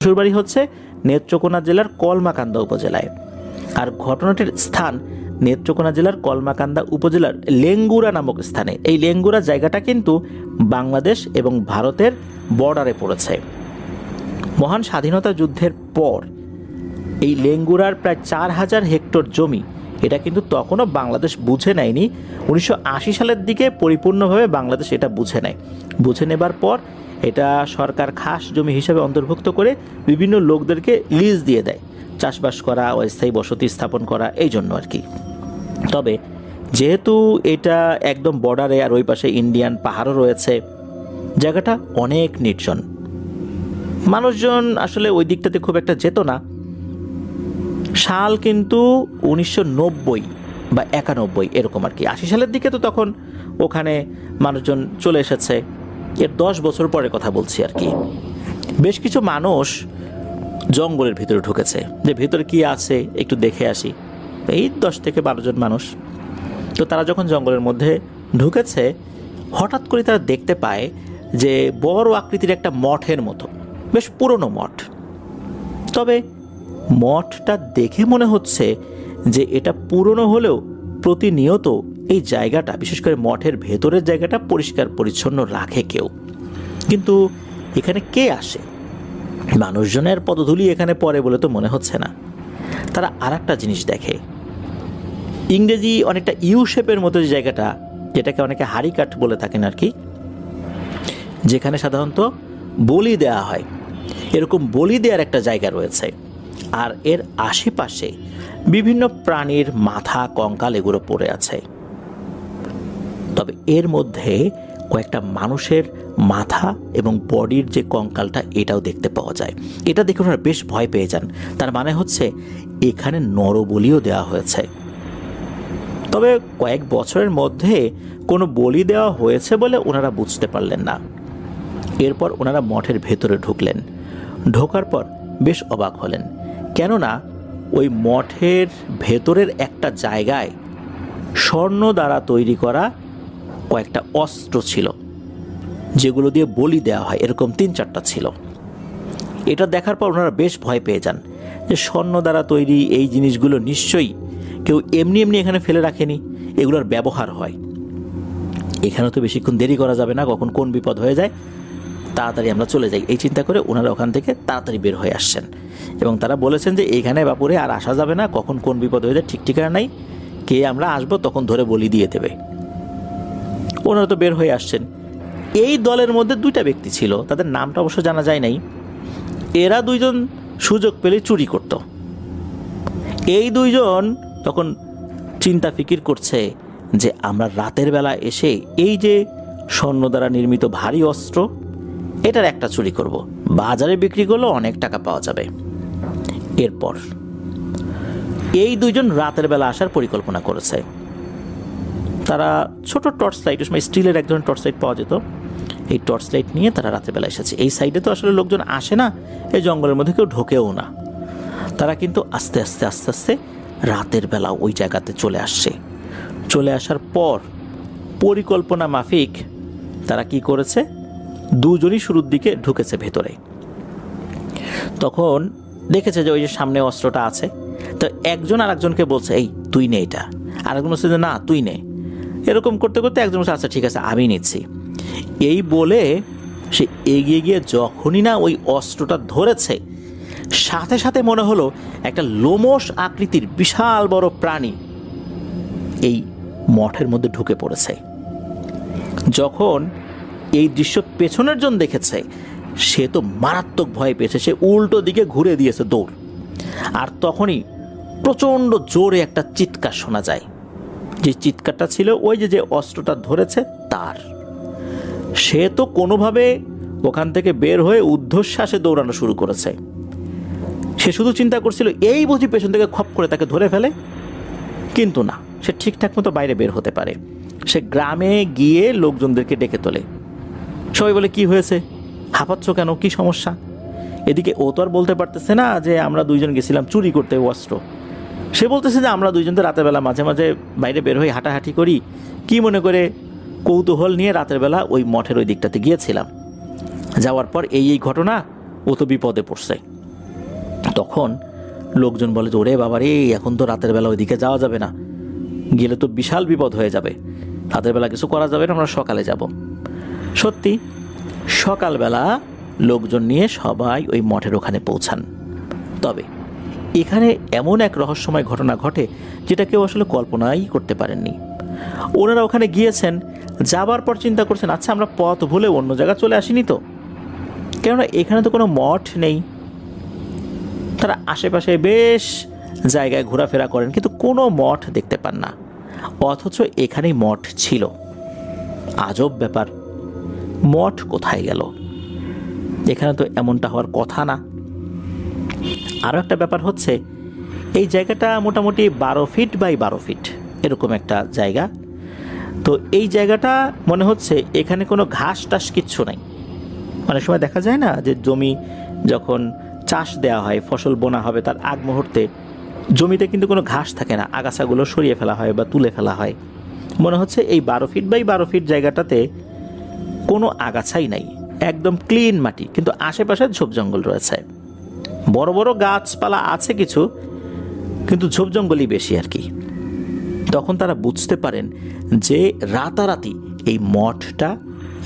শ্বশুরবাড়ি হচ্ছে নেত্রকোনা জেলার কলমাকান্দা উপজেলায়, আর ঘটনাটির স্থান নেত্রকোনা জেলার কলমাকান্দা উপজেলার লেঙ্গুরা নামক স্থানে। এই লেঙ্গুরা জায়গাটা কিন্তু বাংলাদেশ এবং ভারতের বর্ডারে পড়েছে। মহান স্বাধীনতা যুদ্ধের পর এই লেঙ্গুরার প্রায় 4000 হেক্টর জমি, এটা কিন্তু তখনও বাংলাদেশ বুঝে নেয়নি। 1980 সালের দিকে পরিপূর্ণভাবে বাংলাদেশ এটা বুঝে নেয়। বুঝে নেবার পর এটা সরকার খাস জমি হিসেবে অন্তর্ভুক্ত করে বিভিন্ন লোকদেরকে লিজ দিয়ে দেয়, চাষবাস করা, অস্থায়ী বসতি স্থাপন করা, এই জন্য আর কি। তবে যেহেতু এটা একদম বর্ডারে, আর ওই পাশে ইন্ডিয়ান পাহাড়ও রয়েছে, জায়গাটা অনেক নির্জন, মানুষজন আসলে ওই দিকটাতে খুব একটা যেত না। সাল কিন্তু 1990 বা 91 এরকম আর কি। 80 সালের দিকে তো তখন ওখানে মানুষজন চলে এসেছে। এর 10 বছর পরে কথা বলছি আর কি। বেশ কিছু মানুষ জঙ্গলের ভিতরে ঢুকেছে, যে ভিতরে কি আছে একটু দেখে আসি, এই 10 থেকে 12 জন মানুষ। তো তারা যখন জঙ্গলের মধ্যে ঢুকেছে, হঠাৎ করে তারা দেখতে পায় যে বড় আকৃতির একটা মঠের মতো, বেশ পুরনো মঠ। তবে মঠটা দেখে মনে হচ্ছে যে এটা পুরনো হলেও প্রতিনিয়ত এই জায়গাটা, বিশেষ করে মঠের ভেতরের জায়গাটা পরিষ্কার পরিচ্ছন্ন রাখে কেউ। কিন্তু এখানে কে আসে? মানুষজনের পদধূলি এখানে পড়ে বলে তো মনে হচ্ছে না। তারা আর একটা জিনিস দেখে, ইংরেজি অনেকটা ইউ শেপের মতো যে জায়গাটা, যেটাকে অনেকে হাড়িকাঠ বলে থাকেন আর কি, যেখানে সাধারণত বলি দেওয়া হয়, এরকম বলি দেওয়ার একটা জায়গা রয়েছে। আর এর আশেপাশে বিভিন্ন প্রাণীর মাথা, কঙ্কাল এগুলো পড়ে আছে। তবে এর মধ্যে কয়েকটা মানুষের মাথা এবং বডির যে কঙ্কালটা, এটাও দেখতে পাওয়া যায়। এটা দেখে ওনারা বেশ ভয় পেয়ে যান। তার মানে হচ্ছে এখানে নরবলিও দেওয়া হয়েছে। তবে কয়েক বছরের মধ্যে কোনো বলি দেওয়া হয়েছে বলে ওনারা বুঝতে পারলেন না। এরপর ওনারা মঠের ভেতরে ঢুকলেন। ঢোকার পর বেশ অবাক হলেন, কেননা ওই মঠের ভেতরের একটা জায়গায় স্বর্ণ দ্বারা তৈরি করা কয়েকটা অস্ত্র ছিল, যেগুলো দিয়ে বলি দেওয়া হয়, এরকম 3-4টা ছিল। এটা দেখার পর ওনারা বেশ ভয় পেয়ে যান যে স্বর্ণ দ্বারা তৈরি এই জিনিসগুলো নিশ্চয়ই কেউ এমনি এমনি এখানে ফেলে রাখেনি, এগুলোর ব্যবহার হয়। এখানে তো বেশিক্ষণ দেরি করা যাবে না, কখন কোন বিপদ হয়ে যায়, তাড়াতাড়ি আমরা চলে যাই, এই চিন্তা করে ওনারা ওখান থেকে তাড়াতাড়ি বের হয়ে আসছেন। এবং তারা বলেছেন যে এইখানে বাপুরে আর আসা যাবে না, কখন কোন বিপদ হয়ে যায় ঠিক ঠিকানা নাই, কে আমরা আসবো তখন ধরে বলি দিয়ে দেবে। ওনারা তো বের হয়ে আসছেন। এই দলের মধ্যে 2টা ব্যক্তি ছিল, তাদের নামটা অবশ্য জানা যায় নাই। এরা 2জন সুযোগ পেলে চুরি করত। এই 2জন তখন চিন্তা ফিকির করছে যে আমরা রাতের বেলা এসে এই যে স্বর্ণ দ্বারা নির্মিত ভারী অস্ত্র, এটার একটা চুরি করব, বাজারে বিক্রি করলে অনেক টাকা পাওয়া যাবে। এরপর এই 2জন রাতের বেলা আসার পরিকল্পনা করেছে। তারা ছোট টর্চ লাইট, ওই সময় স্টিলের এক ধরনের টর্চ লাইট পাওয়া যেত, এই টর্চ লাইট নিয়ে তারা রাতের বেলা এসেছে। এই সাইডে তো আসলে লোকজন আসে না, এই জঙ্গলের মধ্যে কেউ ঢোকেও না। তারা কিন্তু আস্তে আস্তে আস্তে আস্তে রাতের বেলা ওই জায়গাতে চলে আসছে। চলে আসার পর পরিকল্পনা মাফিক তারা কি করেছে, 2জনই শুরুর দিকে ঢুকেছে ভেতরে। তখন দেখেছে যে ওই যে সামনে অস্ত্রটা আছে, তো একজন আর একজনকে বলছে এই তুই নে এটা, আরেকজন বলছে যে না তুই নে। এরকম করতে করতে একজন বলছে আচ্ছা ঠিক আছে আমি নিচ্ছি। এই বলে সে এগিয়ে গিয়ে যখনই না ওই অস্ত্রটা ধরেছে, সাথে সাথে মনে হলো একটা লোমশ আকৃতির বিশাল বড় প্রাণী এই মঠের মধ্যে ঢুকে পড়েছে। যখন এই দৃশ্য পেছনের জন দেখেছে, সে তো মারাত্মক ভয় পেয়েছে, সে উল্টো দিকে ঘুরে দিয়েছে দৌড়। আর তখনই প্রচণ্ড জোরে একটা চিৎকার শোনা যায়, যে চিৎকারটা ছিল ওই যে অস্ত্রটা ধরেছে তার। সে তো কোনোভাবে ওখান থেকে বের হয়ে ঊর্ধ্বশ্বাসে দৌড়ানো শুরু করেছে। সে শুধু চিন্তা করছিল এই বুঝি পেছন থেকে খপ করে তাকে ধরে ফেলে, কিন্তু না, সে ঠিকঠাক মতো বাইরে বের হতে পারে। সে গ্রামে গিয়ে লোকজনদেরকে ডেকে তোলে। সবাই বলে কি হয়েছে, হাঁপাচ্ছ কেন, কি সমস্যা? এদিকে ও তো আর বলতে পারতেছে না যে আমরা 2জন গেছিলাম চুরি করতে অস্ত্র। সে বলতেছে যে আমরা 2জন তো রাতের বেলা মাঝে মাঝে বাইরে বের হয়ে হাঁটাহাঁটি করি, কি মনে করে কৌতূহল নিয়ে রাতের বেলা ওই মঠের ওই দিকটাতে গিয়েছিলাম। যাওয়ার পর এই ঘটনা, ও তো বিপদে পড়ছে। তখন লোকজন বলে যে ওরে বাবা রে, এখন তো রাতের বেলা ওইদিকে যাওয়া যাবে না, গেলে তো বিশাল বিপদ হয়ে যাবে, রাতের বেলা কিছু করা যাবে না, আমরা সকালে যাব। সত্যি সকালবেলা লোকজন নিয়ে সবাই ওই মঠের ওখানে পৌঁছান। তবে এখানে এমন এক রহস্যময় ঘটনা ঘটে যেটা কেউ আসলে কল্পনাই করতে পারেননি। ওনারা ওখানে গিয়েছেন, যাবার পর চিন্তা করছেন আচ্ছা আমরা পথ ভুলে অন্য জায়গা চলে আসিনি তো, কেননা এখানে তো কোনো মঠ নেই। তারা আশেপাশে বেশ জায়গায় ঘোরাফেরা করেন কিন্তু কোনো মঠ দেখতে পান না, অথচ এখানেই মঠ ছিল। আজব ব্যাপার, মঠ কোথায় গেল? এখানে তো এমনটা হওয়ার কথা না। আরও একটা ব্যাপার হচ্ছে, এই জায়গাটা মোটামুটি 12 ফিট বাই 12 ফিট এরকম একটা জায়গা। তো এই জায়গাটা মনে হচ্ছে এখানে কোনো ঘাস টাস কিচ্ছু নাই। অনেক সময় দেখা যায় না যে জমি যখন চাষ দেওয়া হয়, ফসল বোনা হবে, তার আগ মুহূর্তে জমিতে কিন্তু কোনো ঘাস থাকে না, আগাছাগুলো সরিয়ে ফেলা হয় বা তুলে ফেলা হয়। মনে হচ্ছে এই 12 ফিট বাই 12 ফিট জায়গাটাতে কোনো আগাছাই নাই, একদম ক্লিন মাটি, কিন্তু আশেপাশে ঝোপ জঙ্গল রয়েছে। বড় বড় গাছপালা আছে কিছু, কিন্তু ঝোপ জঙ্গলই বেশি আর কি। তখন তারা বুঝতে পারেন যে রাতারাতি এই মঠটা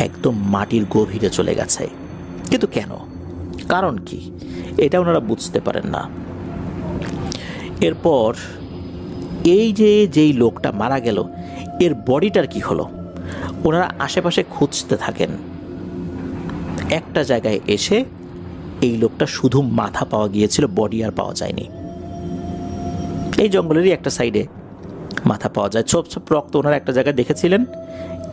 একদম মাটির গভীরে চলে গেছে। কিন্তু কেন, কারণ কি, এটা ওনারা বুঝতে পারেন না। এরপর এই যেই লোকটা মারা গেল, এর বডিটার কি হলো, ওনারা আশেপাশে খুঁজতে থাকেন। একটা জায়গায় এসে এই লোকটা শুধু মাথা পাওয়া গিয়েছিল, বডি আর পাওয়া যায়নি। এই জঙ্গলেরই একটা সাইডে মাথা পাওয়া যায়, ছোপ ছোপ রক্ত ওনারা একটা জায়গায় দেখেছিলেন।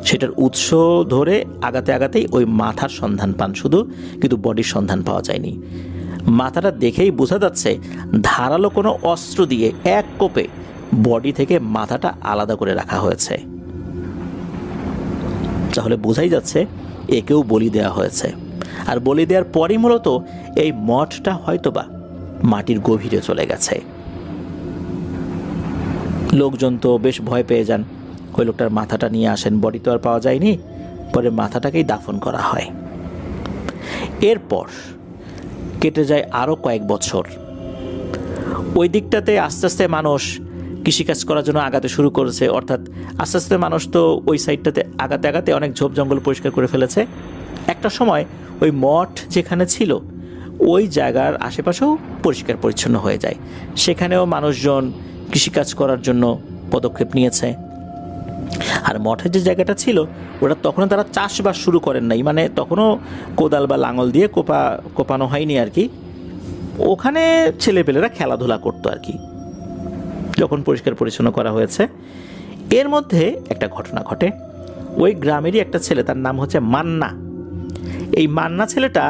সেটার উৎস ধরে আগাতে আগাতেই ওই মাথার সন্ধান পান শুধু, কিন্তু বডির সন্ধান পাওয়া যায়নি। মাথাটা দেখেই বোঝা যাচ্ছে ধারালো কোনো অস্ত্র দিয়ে এক কোপে বডি থেকে মাথাটা আলাদা করে রাখা হয়েছে। তাহলে বোঝাই যাচ্ছে একেও বলি দেওয়া হয়েছে। আর বলি দেওয়ার পরই মূলত এই মঠটা হয়তোবা মাটির গভীরে চলে গেছে। লোকজন তো বেশ ভয় পেয়ে যান, ওই লোকটার মাথাটা নিয়ে আসেন, বডি তো আর পাওয়া যায়নি, পরে মাথাটাকেই দাফন করা হয়। এরপর কেটে যায় আরও কয়েক বছর। ওই দিকটাতে আস্তে আস্তে মানুষ কৃষিকাজ করার জন্য আগাতে শুরু করেছে, অর্থাৎ আস্তে আস্তে মানুষ তো ওই সাইডটাতে আগাতে আগাতে অনেক ঝোপ জঙ্গল পরিষ্কার করে ফেলেছে। একটা সময় ওই মঠ যেখানে ছিল ওই জায়গার আশেপাশেও পরিষ্কার পরিচ্ছন্ন হয়ে যায়, সেখানেও মানুষজন কৃষিকাজ করার জন্য পদক্ষেপ নিয়েছে। আর মঠের যে জায়গাটা ছিল ওটা তখনও তারা চাষবাস শুরু করেন নাই, মানে তখনও কোদাল বা লাঙল দিয়ে কোপানো হয়নি আর কি। ওখানে ছেলেপেলেরা খেলাধুলা করতো আর কি, যখন পরিষ্কার পরিচ্ছন্ন করা হয়েছে। এর মধ্যে একটা ঘটনা ঘটে। ওই গ্রামেরই একটা ছেলে, তার নাম হচ্ছে মান্না। এই মান্না ছেলেটা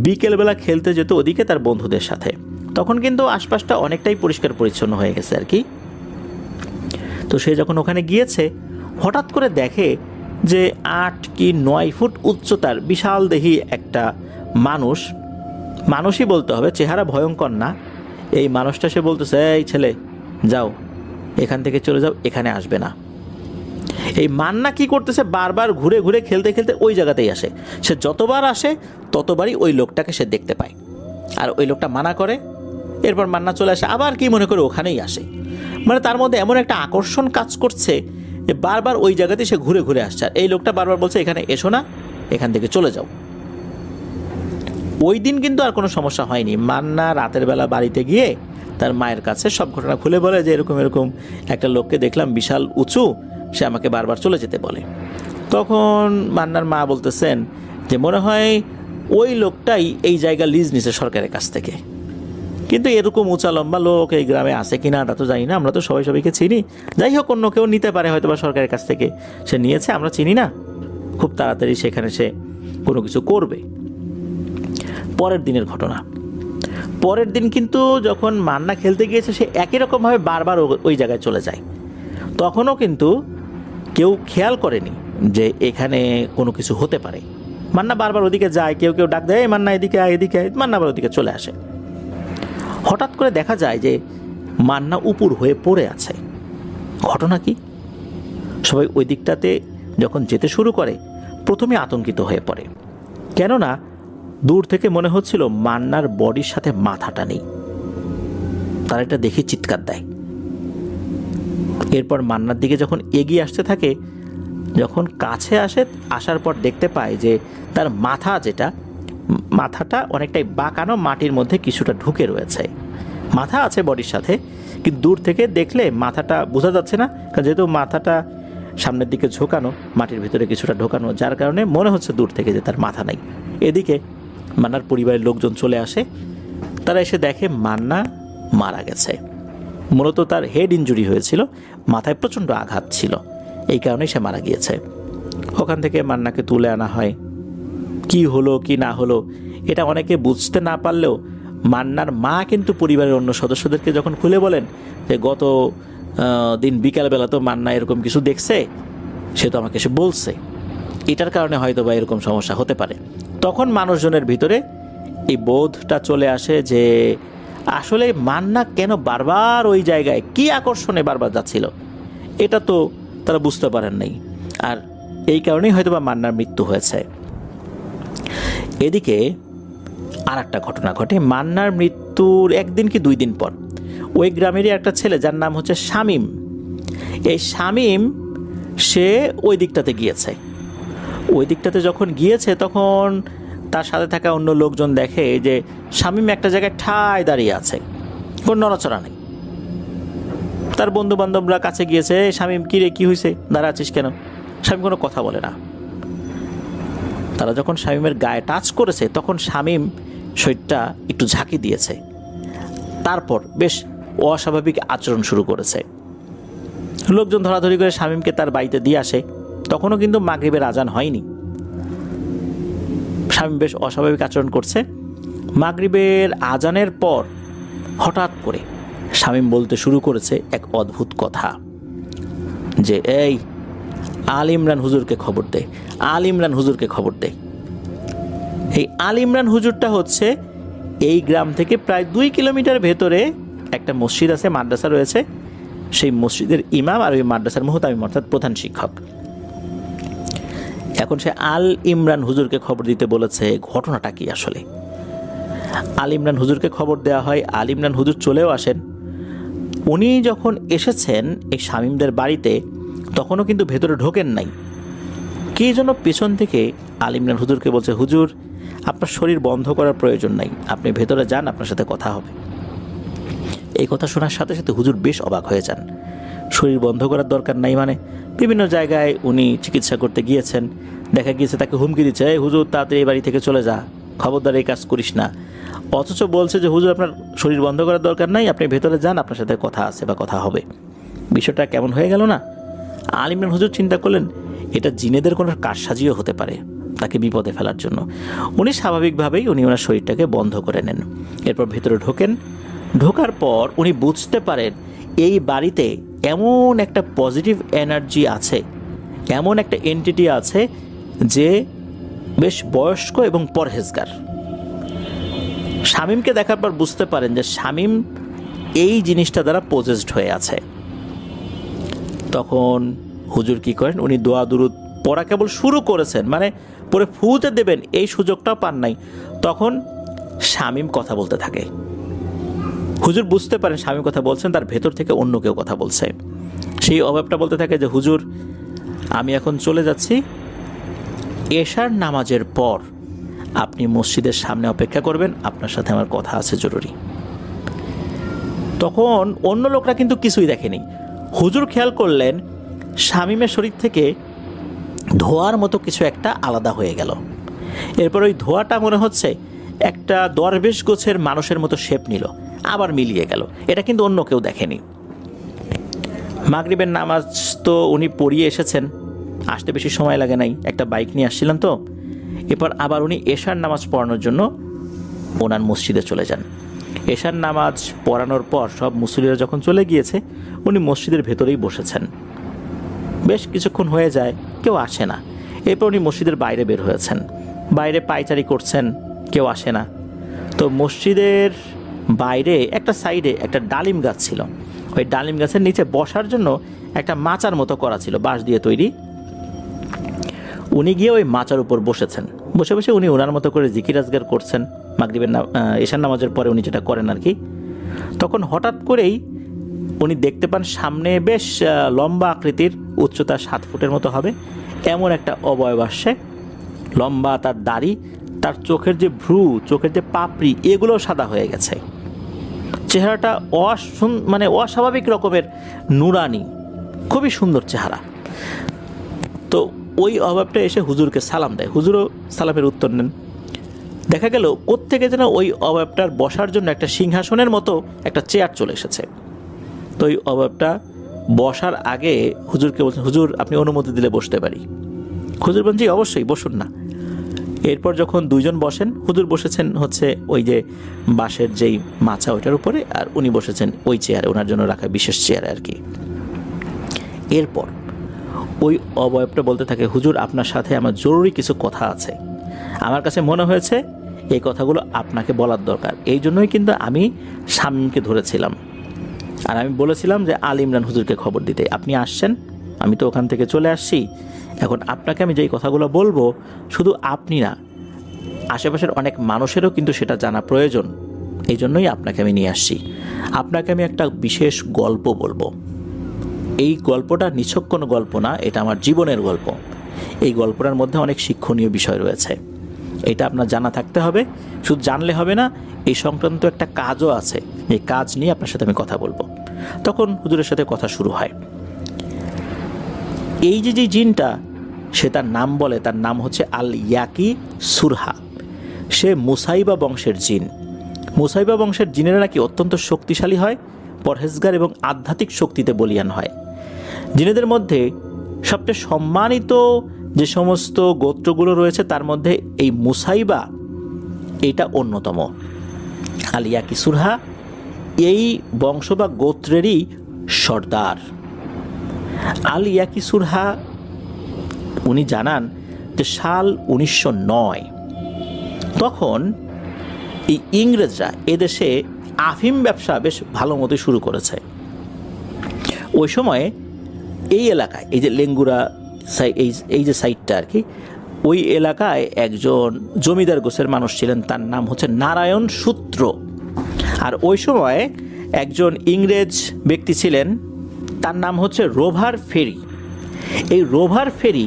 বিকেলবেলা খেলতে যেত ওদিকে তার বন্ধুদের সাথে। তখন কিন্তু আশপাশটা অনেকটাই পরিষ্কার পরিচ্ছন্ন হয়ে গেছে আর কি। তো সে যখন ওখানে গিয়েছে, হঠাৎ করে দেখে যে 8 কি 9 ফুট উচ্চতার বিশাল দেহী একটা মানুষই বলতে হবে, চেহারা ভয়ঙ্কর না। এই মানুষটা সে বলতেছে, এই ছেলে যাও, এখান থেকে চলে যাও, এখানে আসবে না। এই মান্না কি করতেছে, বারবার ঘুরে ঘুরে খেলতে খেলতে ওই জায়গাতেই আসে। সে যতবার আসে ততবারই ওই লোকটাকে সে দেখতে পায়, আর ওই লোকটা মানা করে। এরপর মান্না চলে আসে, আবার কি মনে করে ওখানেই আসে। মানে তার মধ্যে এমন একটা আকর্ষণ কাজ করছে যে বারবার ওই জায়গাতে সে ঘুরে ঘুরে আসছে। আর এই লোকটা বারবার বলছে এখানে এসো না, এখান থেকে চলে যাও। ওই দিন কিন্তু আর কোনো সমস্যা হয়নি। মান্না রাতের বেলা বাড়িতে গিয়ে তার মায়ের কাছে সব ঘটনা খুলে বলে যে এরকম এরকম একটা লোককে দেখলাম বিশাল উঁচু, সে আমাকে বারবার চলে যেতে বলে। তখন মান্নার মা বলতেছেন যে মনে হয় ওই লোকটাই এই জায়গা লিজ নিছে সরকারের কাছ থেকে। কিন্তু এরকম উঁচা লম্বা লোক এই গ্রামে আছে কিনা তা তো জানি না, আমরা তো সবাইকে চিনি। যাই হোক, অন্য কেউ নিতে পারে হয়তো বা সরকারের কাছ থেকে, সে নিয়েছে, আমরা চিনি না। খুব তাড়াতাড়ি সেখানে সে কোনো কিছু করবে। পরের দিনের ঘটনা, পরের দিন কিন্তু যখন মান্না খেলতে গিয়েছে, সে একই রকমভাবে বারবার ওই জায়গায় চলে যায়। তখনও কিন্তু কেউ খেয়াল করেনি যে এখানে কোনো কিছু হতে পারে। মান্না বারবার ওদিকে যায়, কেউ ডাক দেয়, মান্না এদিকে আয়, এদিকে আয়। মান্না আবার ওদিকে চলে আসে। হঠাৎ করে দেখা যায় যে মান্না উপুর হয়ে পড়ে আছে। ঘটনা কি? সবাই ওই দিকটাতে যখন যেতে শুরু করে প্রথমে আতঙ্কিত হয়ে পড়ে, কেননা দূর থেকে মনে হচ্ছিল মান্নার বডির সাথে মাথাটা নেই। তারা এটা দেখে চিৎকার দেয়। এরপর মান্নার দিকে যখন এগিয়ে আসতে থাকে, যখন কাছে আসার পর দেখতে পায় যে তার মাথাটা অনেকটাই বাঁকানো, মাটির মধ্যে কিছুটা ঢুকে রয়েছে। মাথা আছে বডির সাথে, কিন্তু দূর থেকে দেখলে মাথাটা বোঝা যাচ্ছে না, কারণ যেহেতু মাথাটা সামনের দিকে ঝোঁকানো, মাটির ভিতরে কিছুটা ঢোকানো, যার কারণে মনে হচ্ছে দূর থেকে যে তার মাথা নেই। এদিকে মান্নার পরিবারের লোকজন চলে আসে। তারা এসে দেখে মান্না মারা গেছে। মূলত তার হেড ইনজুরি হয়েছিল, মাথায় প্রচণ্ড আঘাত ছিল, এই কারণেই সে মারা গিয়েছে। ওখান থেকে মান্নাকে তুলে আনা হয়। কি হলো কি না হলো এটা অনেকে বুঝতে না পারলেও মান্নার মা কিন্তু পরিবারের অন্য সদস্যদেরকে যখন খুলে বলেন যে গত দিন বিকালবেলা তো মান্না এরকম কিছু দেখছে, সে তো আমাকে এসে বলছে, এটার কারণে হয়তো বা এরকম সমস্যা হতে পারে। তখন মানুষজনের ভিতরে এই বোধটা চলে আসে যে আসলে মান্না কেন বারবার ওই জায়গায়, কি আকর্ষণে বারবার যাচ্ছিল, এটা তো তারা বুঝতে পারেন নাই, আর এই কারণেই হয়তো বা মান্নার মৃত্যু হয়েছে। এদিকে আর একটা ঘটনা ঘটে। মান্নার মৃত্যুর একদিন কি 2 দিন পর ওই গ্রামেরই একটা ছেলে, যার নাম হচ্ছে শামীম, এই শামীম সে ওই দিকটাতে গিয়েছে। ওই দিকটাতে যখন গিয়েছে তখন তার সাথে থাকা অন্য লোকজন দেখে যে শামীম একটা জায়গায় ঠায় দাঁড়িয়ে আছে, কোনো নড়াচড়া নেই। তার বন্ধু বান্ধবরা কাছে গিয়েছে, শামীম কি রে, কি হয়েছে, দাঁড়া আছিস কেন? শামীম কোনো কথা বলে না। তারা যখন শামীমের গায়ে টাচ করেছে তখন শামীম শরীরটা একটু ঝাঁকি দিয়েছে, তারপর বেশ অস্বাভাবিক আচরণ শুরু করেছে। লোকজন ধরাধরি করে শামীমকে তার বাড়িতে দিয়ে আসে। তখনও কিন্তু মাগরিবের আজান হয়নি। শামীম বেশ অস্বাভাবিক আচরণ করছে। মাগরিবের আজানের পর হঠাৎ করে শামীম বলতে শুরু করেছে এক অদ্ভুত কথা, যে এই আল ইমরান হুজুরকে খবর দে, আল ইমরান হুজুরকে খবর দে। এই আল ইমরান হুজুরটা হচ্ছে এই গ্রাম থেকে প্রায় 2 কিলোমিটার ভেতরে একটা মসজিদ আছে, মাদ্রাসা রয়েছে, সেই মসজিদের ইমাম আর ওই মাদ্রাসার মুহতামিম অর্থাৎ প্রধান শিক্ষক। এখন সে আল ইমরান হুজুরকে খবর দিতে বলেছে। ঘটনাটা কি আসলে? আল ইমরান হুজুরকে খবর দেওয়া হয়। আল ইমরান হুজুর চলেও আসেন। উনি যখন এসেছেন এই শামীমদের বাড়িতে তখনও কিন্তু ভেতরে ঢোকেন নাই। কে যেন পেছন থেকে আল ইমরান হুজুরকে বলছে, হুজুর আপনার শরীর বন্ধ করার প্রয়োজন নাই, আপনি ভেতরে যান, আপনার সাথে কথা হবে। এই কথা শোনার সাথে সাথে হুজুর বেশ অবাক হয়ে যান। শরীর বন্ধ করার দরকার নাই মানে? বিভিন্ন জায়গায় উনি চিকিৎসা করতে গিয়েছেন, দেখা গিয়েছে তাকে হুমকি দিচ্ছে, এই হুজুর তাড়াতাড়ি এই বাড়ি থেকে চলে যা, খবরদার এই কাজ করিস না। অথচ বলছে যে হুজুর আপনার শরীর বন্ধ করার দরকার নাই, আপনি ভেতরে যান, আপনার সাথে কথা আছে বা কথা হবে। বিষয়টা কেমন হয়ে গেল না? আল ইমরান হুজুর চিন্তা করলেন এটা জিনেদের কোনো কারসাজিও হতে পারে তাকে বিপদে ফেলার জন্য। উনি স্বাভাবিকভাবেই ওনার শরীরটাকে বন্ধ করে নেন। এরপর ভেতরে ঢোকেন। ঢোকার পর উনি বুঝতে পারেন এই বাড়িতে এমন একটা পজিটিভ এনার্জি আছে, এমন একটা এন্টিটি আছে যে বেশ বয়স্ক এবং পরহেজগার। শামীমকে দেখার পর বুঝতে পারেন যে শামীম এই জিনিসটা দ্বারা পজেসড হয়ে আছে। তখন হুজুর কি করেন, উনি দোয়া দুরুদ পড়া কেবল শুরু করেছেন, মানে পরে ফুতে দেবেন এই সুযোগটাও পান নাই, তখন শামীম কথা বলতে থাকে। হুজুর বুঝতে পারেন শামীম কথা বলছেন, তার ভেতর থেকে অন্য কেউ কথা বলছে। সেই অভাবটা বলতে থাকে যে হুজুর আমি এখন চলে যাচ্ছি, এশার নামাজের পর আপনি মসজিদের সামনে অপেক্ষা করবেন, আপনার সাথে আমার কথা আছে জরুরি। তখন অন্য লোকরা কিন্তু কিছুই দেখেনি। হুজুর খেয়াল করলেন শামীমের শরীর থেকে ধোঁয়ার মতো কিছু একটা আলাদা হয়ে গেল। এরপর ওই ধোঁয়াটা মনে হচ্ছে একটা দরবেশ গোছের মানুষের মতো শেপ নিল, আবার মিলিয়ে গেল। এটা কিন্তু অন্য কেউ দেখেনি। মাগরিবের নামাজ তো উনি পড়িয়ে এসেছেন, আসতে বেশি সময় লাগে নাই, একটা বাইক নিয়ে আসছিলেন তো। এরপর আবার উনি এশার নামাজ পড়ানোর জন্য ওনার মসজিদে চলে যান। এশার নামাজ পড়ানোর পর সব মুসল্লিরা যখন চলে গিয়েছে, উনি মসজিদের ভেতরেই বসেছেন। বেশ কিছুক্ষণ হয়ে যায়, কেউ আসে না। এরপর উনি মসজিদের বাইরে বের হয়েছেন, বাইরে পায়চারি করছেন, কেউ আসে না। তো মসজিদের বাইরে একটা সাইডে একটা ডালিম গাছ ছিল। ওই ডালিম গাছের নিচে বসার জন্য একটা মাচার মতো করা ছিল, বাঁশ দিয়ে তৈরি। উনি গিয়ে ওই মাচার উপর বসেছেন। বসে বসে উনি ওনার মতো করে জিকির আজগার করছেন। মাগরিবের এশার নামাজের পরে উনি যেটা করেন আর কি। তখন হঠাৎ করেই উনি দেখতে পান সামনে বেশ লম্বা আকৃতির, উচ্চতা 7 ফুটের মতো হবে, এমন একটা অবয়ব আসছে। লম্বা তার দাড়ি, তার চোখের যে ভ্রু, চোখের যে পাপড়ি, এগুলো সাদা হয়ে গেছে। চেহারাটা মানে অস্বাভাবিক রকমের নুরানি, খুবই সুন্দর চেহারা। তো ওই অভাবটা এসে হুজুরকে সালাম দেয়। হুজুরও সালামের উত্তর নেন। দেখা গেল কোত্থেকে যেন ওই অভাবটার বসার জন্য একটা সিংহাসনের মতো একটা চেয়ার চলে এসেছে। তো ওই অভাবটা বসার আগে হুজুরকে বলছেন, হুজুর আপনি অনুমতি দিলে বসতে পারি? হুজুর বলছেন, জি অবশ্যই, বসুন না। এরপর যখন দুইজন বসেন, হুজুর বসেছেন হচ্ছে ওই যে বাঁশের যেই মাচা ওইটার উপরে, আর উনি বসেছেন ওই চেয়ারে, ওনার জন্য রাখা বিশেষ চেয়ারে আর কি। এরপর ওই অবয়বটা বলতে থাকে, হুজুর আপনার সাথে আমার জরুরি কিছু কথা আছে। আমার কাছে মনে হয়েছে এই কথাগুলো আপনাকে বলার দরকার, এই জন্যই কিন্তু আমি শামীমকে ধরেছিলাম। আর আমি বলেছিলাম যে আল ইমরান হুজুরকে খবর দিতে। আপনি আসছেন, আমি তো ওখান থেকে চলে আসছি। এখন আপনাকে আমি যেই কথাগুলো বলবো, শুধু আপনি না, আশেপাশের অনেক মানুষেরও কিন্তু সেটা জানা প্রয়োজন। এই জন্যই আপনাকে আমি নিয়ে আসছি। আপনাকে আমি একটা বিশেষ গল্প বলবো। এই গল্পটা নিছক কোনো গল্প না, এটা আমার জীবনের গল্প। এই গল্পটার মধ্যে অনেক শিক্ষণীয় বিষয় রয়েছে, এটা আপনার জানা থাকতে হবে। শুধু জানলে হবে না, এই সংক্রান্ত একটা কাজও আছে, এই কাজ নিয়ে আপনার সাথে আমি কথা বলবো। তখন হুজুরের সাথে কথা শুরু হয়। এই যে জিনটা, সে তার নাম বলে, তার নাম হচ্ছে আল ইয়াকি সুরহা। সে মুসাইবা বংশের জিন। মুসাইবা বংশের জিনেরা নাকি অত্যন্ত শক্তিশালী হয়, পরহেজগার এবং আধ্যাত্মিক শক্তিতে বলীয়ান হয়। জিনেদের মধ্যে সবচেয়ে সম্মানিত যে সমস্ত গোত্রগুলো রয়েছে, তার মধ্যে এই মুসাইবা এটা অন্যতম। আল ইয়াকি সুরহা এই বংশ বা গোত্রেরই সর্দার। আল ইয়াকি সুরহা উনি জানান যে সাল 1909, তখন এই ইংরেজরা এদেশে আফিম ব্যবসা বেশ ভালো মতো শুরু করেছে। ওই সময়ে এই এলাকায়, এই যে লেঙ্গুরা এই যে সাইটটা আর কি, ওই এলাকায় একজন জমিদার গোছের মানুষ ছিলেন, তার নাম হচ্ছে নারায়ণ সূত্র। আর ওই সময় একজন ইংরেজ ব্যক্তি ছিলেন, তার নাম হচ্ছে রোভার ফেরি। এই রোভার ফেরি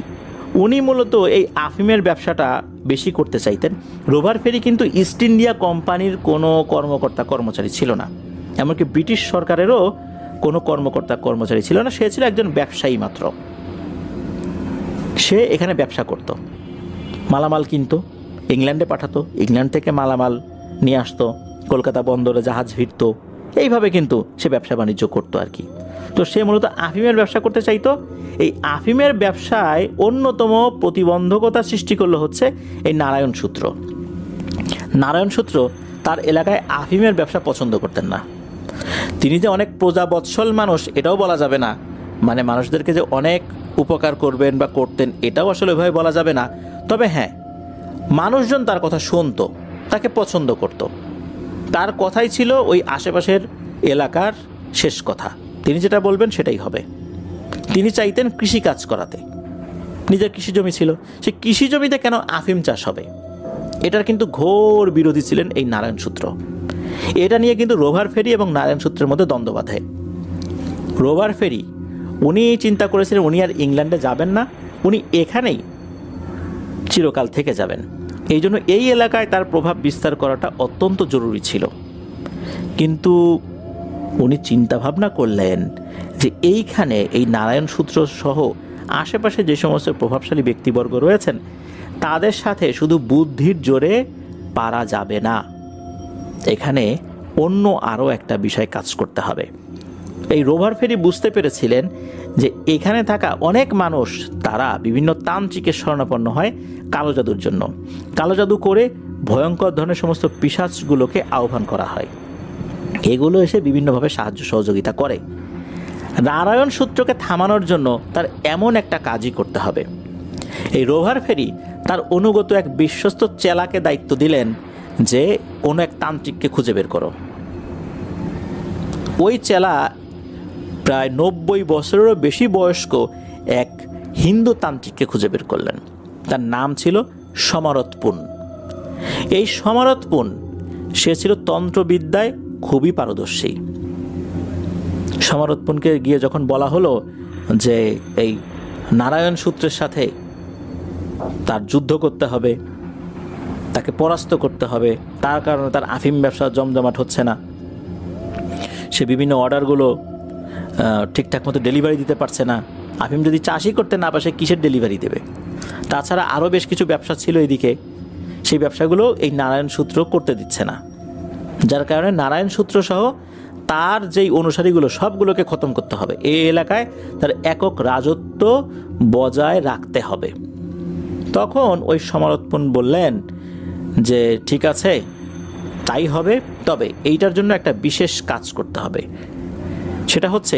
উনি মূলত এই আফিমের ব্যবসাটা বেশি করতে চাইতেন। রোভার ফেরি কিন্তু ইস্ট ইন্ডিয়া কোম্পানির কোনো কর্মকর্তা কর্মচারী ছিল না, এমনকি ব্রিটিশ সরকারেরও কোনো কর্মকর্তা কর্মচারী ছিল না। সে ছিল একজন ব্যবসায়ী মাত্র। সে এখানে ব্যবসা করত, মালামাল কিনতো, ইংল্যান্ডে পাঠাতো, ইংল্যান্ড থেকে মালামাল নিয়ে আসতো, কলকাতা বন্দরে জাহাজ ভিড়তো, এইভাবে কিন্তু সে ব্যবসা বাণিজ্য করতো আর কি। তো সে মূলত আফিমের ব্যবসা করতে চাইতো। এই আফিমের ব্যবসায় অন্যতম প্রতিবন্ধকতা সৃষ্টি করলো হচ্ছে এই নারায়ণ সূত্র। নারায়ণ সূত্র তার এলাকায় আফিমের ব্যবসা পছন্দ করতেন না। তিনি যে অনেক প্রজাবৎসল মানুষ এটাও বলা যাবে না, মানে মানুষদেরকে যে অনেক উপকার করবেন বা করতেন এটাও আসলে ওইভাবে বলা যাবে না। তবে হ্যাঁ, মানুষজন তার কথা শুনতো, তাকে পছন্দ করত। তার কথাই ছিল ওই আশেপাশের এলাকার শেষ কথা, তিনি যেটা বলবেন সেটাই হবে। তিনি চাইতেন কৃষিকাজ করাতে, নিজের কৃষি জমি ছিল, সে কৃষি জমিতে কেন আফিম চাষ হবে, এটার কিন্তু ঘোর বিরোধী ছিলেন এই নারায়ণ সূত্র। এটা নিয়ে কিন্তু রোভার ফেরি এবং নারায়ণ সূত্রের মধ্যে দ্বন্দ্ব বাধে। রোভার ফেরি উনি চিন্তা করেছিলেন উনি আর ইংল্যান্ডে যাবেন না, উনি এখানেই চিরকাল থেকে যাবেন। এই জন্য এই এলাকায় তার প্রভাব বিস্তার করাটা অত্যন্ত জরুরি ছিল। কিন্তু উনি চিন্তা ভাবনা করলেন যে এইখানে এই নারায়ণ সূত্র সহ আশেপাশে যে সমস্ত প্রভাবশালী ব্যক্তিবর্গ রয়েছেন, তাদের সাথে শুধু বুদ্ধির জোরে পারা যাবে না, এখানে অন্য আরও একটা বিষয় কাজ করতে হবে। এই রোভার ফেরি বুঝতে পেরেছিলেন যে এখানে থাকা অনেক মানুষ তারা বিভিন্ন তান্ত্রিকের শরণাপন্ন হয় কালো জাদুর জন্য। কালো জাদু করে ভয়ঙ্কর ধরনের সমস্ত পিশাচগুলোকে আহ্বান করা হয়, এগুলো এসে বিভিন্নভাবে সাহায্য সহযোগিতা করে। নারায়ণ সূত্রকে থামানোর জন্য তার এমন একটা কাজই করতে হবে। এই রোভার ফেরি তার অনুগত এক বিশ্বস্ত চেলাকে দায়িত্ব দিলেন যে কোনো এক তান্ত্রিককে খুঁজে বের করো। ওই চেলা প্রায় 90 বছরেরও বেশি বয়স্ক এক হিন্দু তান্ত্রিককে খুঁজে বের করলেন। তার নাম ছিল সমারতপুন। এই সমারতপুন সে ছিল তন্ত্রবিদ্যায় খুবই পারদর্শী। সমারোৎপণকে গিয়ে যখন বলা হলো যে এই নারায়ণ সূত্রের সাথে তার যুদ্ধ করতে হবে, তাকে পরাস্ত করতে হবে, তার কারণে তার আফিম ব্যবসা জমজমাট হচ্ছে না, সে বিভিন্ন অর্ডারগুলো ঠিকঠাক মতো ডেলিভারি দিতে পারছে না, আফিম যদি চাষই করতে না পারে কিসের ডেলিভারি দেবে, তাছাড়া আরও বেশ কিছু ব্যবসা ছিল এদিকে, সেই ব্যবসাগুলো এই নারায়ণ সূত্র করতে দিচ্ছে না, যার কারণে নারায়ণ সূত্র সহ তার যেই অনুসারীগুলো সবগুলোকে খতম করতে হবে, এই এলাকায় তার একক রাজত্ব বজায় রাখতে হবে। তখন ওই সমারোৎপণ বললেন যে ঠিক আছে তাই হবে, তবে এইটার জন্য একটা বিশেষ কাজ করতে হবে, সেটা হচ্ছে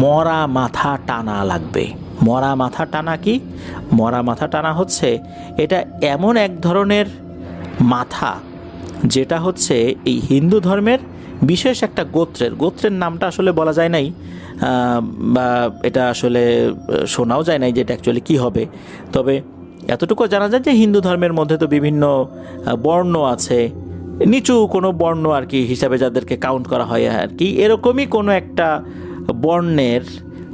মরা মাথা টানা লাগবে। মরা মাথা টানা কি? মরা মাথা টানা হচ্ছে এটা এমন এক ধরনের মাথা যেটা হচ্ছে এই হিন্দু ধর্মের বিশেষ একটা গোত্রের নামটা আসলে বলা যায় নাই, বা এটা আসলে শোনাও যায় নাই যে এটা অ্যাকচুয়ালি কী হবে। তবে এতটুকু জানা যায় যে হিন্দু ধর্মের মধ্যে তো বিভিন্ন বর্ণ আছে, নিচু কোনো বর্ণ আর কি হিসাবে যাদেরকে কাউন্ট করা হয় আর কি, এরকমই কোনো একটা বর্ণের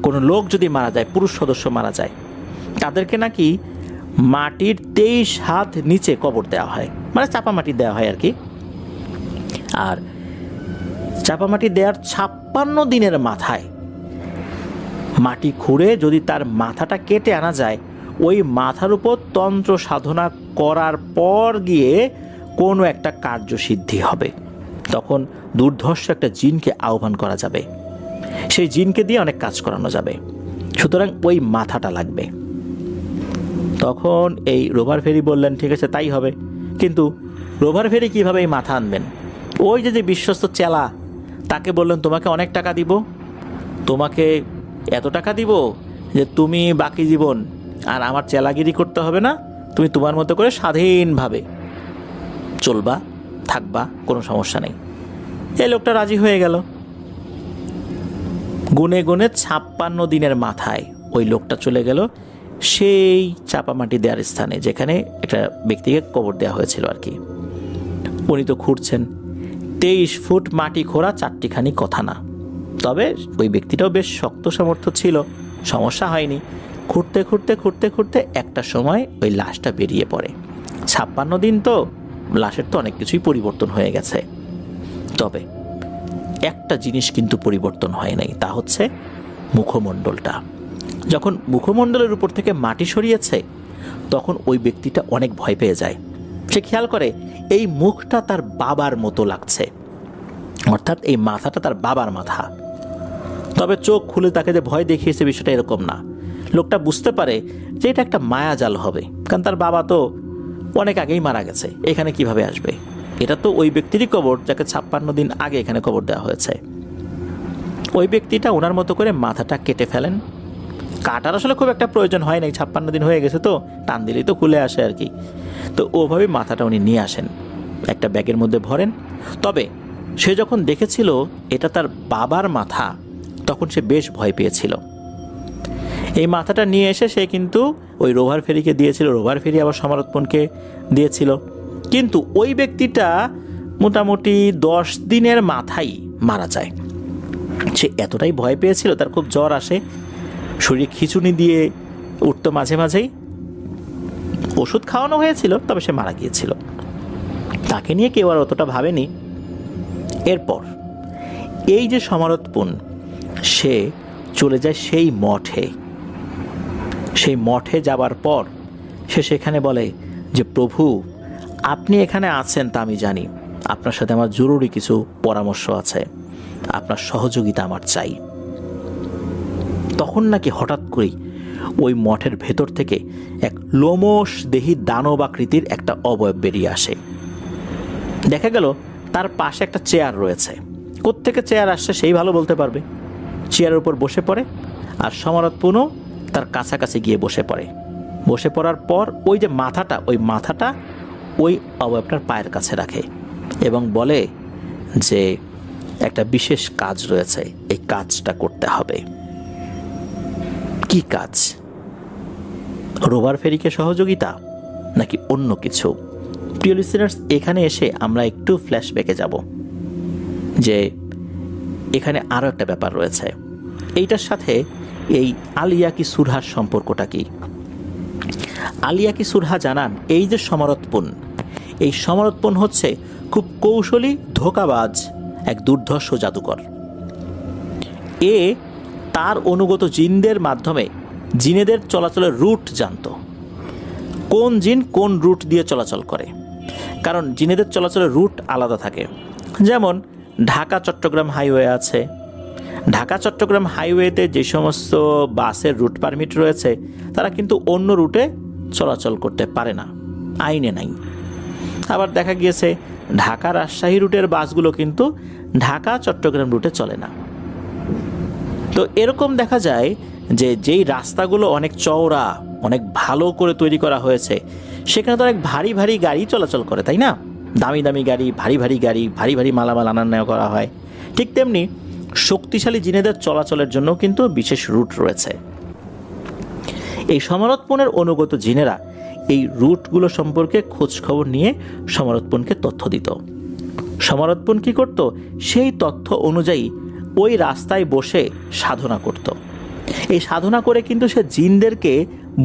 কোনো লোক যদি মারা যায়, পুরুষ সদস্য মারা যায়, তাদেরকে নাকি মাটির 23 হাত নিচে কবর দেওয়া হয়, মানে চাপা মাটি দেওয়া হয় আর কি। আর চাপা মাটি দেওয়ার 56 দিনের মাথায় মাটি খুঁড়ে যদি তার মাথাটা কেটে আনা যায়, ওই মাথার উপর তন্ত্র সাধনা করার পর গিয়ে কোনো একটা কার্যসিদ্ধি হবে, তখন দুর্ধর্ষ একটা জিনকে আহ্বান করা যাবে, সেই জিনকে দিয়ে অনেক কাজ করানো যাবে, সুতরাং ওই মাথাটা লাগবে। তখন এই রোভার ফেরি বললেন ঠিক আছে তাই হবে, কিন্তু রোভার ফেরি কীভাবে এই মাথা আনবেন? ওই যে বিশ্বস্ত চেলা তাকে বললেন তোমাকে অনেক টাকা দিব, তোমাকে এত টাকা দিব যে তুমি বাকি জীবন আর আমার চেলাগিরি করতে হবে না, তুমি তোমার মতো করে স্বাধীনভাবে চলবা, থাকবা, কোনো সমস্যা নেই। এই লোকটা রাজি হয়ে গেল। গুনে গুনে 56 দিনের মাথায় ওই লোকটা চলে গেল সেই চাপামাটি দেওয়ার স্থানে যেখানে একটা ব্যক্তিকে কবর দেওয়া হয়েছিল আর কি। উনি তো খুঁড়ছেন, 23 ফুট মাটি খোঁড়া 4টিখানি কথা না, তবে ওই ব্যক্তিটাও বেশ শক্ত সামর্থ্য ছিল, সমস্যা হয়নি। খুঁড়তে খুঁড়তে খুঁড়তে খুঁড়তে একটা সময় ওই লাশটা বেরিয়ে পড়ে। 56 দিন তো লাশের তো অনেক কিছুই পরিবর্তন হয়ে গেছে, তবে একটা জিনিস কিন্তু পরিবর্তন হয় নাই, তা হচ্ছে মুখমণ্ডলটা। যখন মুখমণ্ডলের উপর থেকে মাটি সরিয়েছে তখন ওই ব্যক্তিটা অনেক ভয় পেয়ে যায়। সে খেয়াল করে এই মুখটা তার বাবার মতো লাগছে, অর্থাৎ এই মাথাটা তার বাবার মাথা। তবে চোখ খুলে তাকে যে ভয় দেখিয়েছে বিষয়টা এরকম না, লোকটা বুঝতে পারে যে এটা একটা মায়াজাল হবে, কারণ তার বাবা তো অনেক আগেই মারা গেছে, এখানে কিভাবে আসবে? এটা তো ওই ব্যক্তিরই কবর যাকে 56 দিন আগে এখানে কবর দেওয়া হয়েছে। ওই ব্যক্তিটা ওনার মতো করে মাথাটা কেটে ফেলেন। কাটার আসলে খুব একটা প্রয়োজন হয় নাই, 56 দিন হয়ে গেছে তো টান দিলেই তো খুলে আসে আর কি। তো ওভাবে মাথাটা উনি নিয়ে আসেন, একটা ব্যাগের মধ্যে ভরেন। তবে সে যখন দেখেছিল এটা তার বাবার মাথা তখন সে বেশ ভয় পেয়েছিল। এই মাথাটা নিয়ে এসে সে কিন্তু ওই রোভার ফেরিকে দিয়েছিল, রোভার ফেরি আবার সমারোৎপণকে দিয়েছিল। কিন্তু ওই ব্যক্তিটা মোটামুটি 10 দিনের মাথায় মারা যায়। সে এতটাই ভয় পেয়েছিল, তার খুব জ্বর আসে, শরীরে খিঁচুনি দিয়ে উঠতো মাঝে মাঝেই, ওষুধ খাওয়ানো হয়েছিল, তবে সে মারা গিয়েছিল। তাকে নিয়ে কেউ আর অতটা ভাবেনি। এরপর এই যে সমারোৎপণ সে চলে যায় সেই মঠে। সেই মঠে যাবার পর সে সেখানে বলে যে প্রভু আপনি এখানে আছেন তা আমি জানি, আপনার সাথে আমার জরুরি কিছু পরামর্শ আছে, আপনার সহযোগিতা আমার চাই। তখন নাকি হঠাৎ করেই ওই মঠের ভেতর থেকে এক লোমশ দেহি দানব আকৃতির একটা অবয়ব বেরিয়ে আসে। দেখা গেল তার পাশে একটা চেয়ার রয়েছে। কোত্থেকে চেয়ার আসছে সেই ভালো বলতে পারবে। চেয়ারের উপর বসে পড়ে আর সমারোৎপণও তার কাছাকাছি গিয়ে বসে পড়ে। বসে পড়ার পর ওই যে মাথাটা, ওই মাথাটা ওই অবয়বটার পায়ের কাছে রাখে এবং বলে যে একটা বিশেষ কাজ রয়েছে, এই কাজটা করতে হবে। কি কাজ? রোভার ফেরিকে সহযোগিতা নাকি অন্য কিছু? প্রিয় লিসেনার্স, এখানে এসে আমরা একটু ফ্ল্যাশব্যাকে যাব। যে এখানে আরও একটা ব্যাপার রয়েছে। এইটার সাথে এই আলিয়াকি সুরহার সম্পর্কটা কি? আলিয়াকি সুরহা জানান, এই যে সমরৎপন, এই সমরৎপন হচ্ছে খুব কৌশলী ধোঁকাবাজ এক দুর্ধর্ষ জাদুকর। এ তার অনুগত জিনদের মাধ্যমে জিনেদের চলাচলের রুট জানত, কোন জিন কোন রুট দিয়ে চলাচল করে। কারণ জিনেদের চলাচলের রুট আলাদা থাকে। যেমন ঢাকা চট্টগ্রাম হাইওয়ে আছে, ঢাকা চট্টগ্রাম হাইওয়েতে যে সমস্ত বাসের রুট পারমিট রয়েছে তারা কিন্তু অন্য রুটে চলাচল করতে পারে না, আইনে নাই। আবার দেখা গিয়েছে ঢাকা রাজশাহী রুটের বাসগুলো কিন্তু ঢাকা চট্টগ্রাম রুটে চলে না। তো এরকম দেখা যায় যে যেই রাস্তাগুলো অনেক চওড়া, অনেক ভালো করে তৈরি করা হয়েছে, সেখানে তো অনেক ভারী ভারী গাড়ি চলাচল করে, তাই না? দামি দামি গাড়ি, ভারী ভারী গাড়ি, ভারী ভারী মালামাল আনার নেওয়া করা হয়। ঠিক তেমনি শক্তিশালী জিনেদের চলাচলের জন্য কিন্তু বিশেষ রুট রয়েছে। এই সমরৎপনের অনুগত জিনেরা এই রুটগুলো সম্পর্কে খোঁজ খবর নিয়ে সমরৎপনকে তথ্য দিত। সমরৎপন কি করত? সেই তথ্য অনুযায়ী ওই রাস্তায় বসে সাধনা করত। এই সাধনা করে কিন্তু সে জিনদেরকে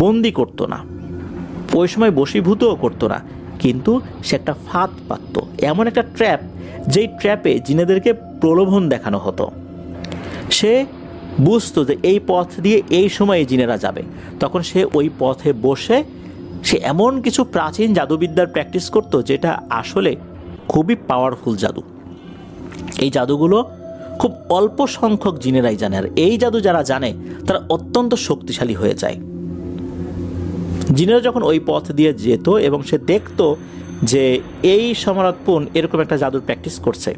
বন্দি করতো না, ওই সময় বশীভূতও করতো না, কিন্তু সে একটা ফাঁদ পাতত, এমন একটা ট্র্যাপ, যেই ট্র্যাপে জিনেদেরকে প্রলোভন দেখানো হতো। সে বুঝতো যে এই পথ দিয়ে এই সময়ে জিনেরা যাবে, তখন সে ওই পথে বসে সে এমন কিছু প্রাচীন জাদুবিদ্যার প্র্যাকটিস করত যেটা আসলে খুবই পাওয়ারফুল জাদু। এই জাদুগুলো খুব অল্প সংখ্যক জিনেরাই জানে, আর এই জাদু যারা জানে তারা অত্যন্ত শক্তিশালী হয়ে যায়। জিনেরা যখন ওই পথ দিয়ে যেত এবং সে দেখতো যে এই সমরৎপন এরকম একটা জাদুর প্র্যাকটিস করছে,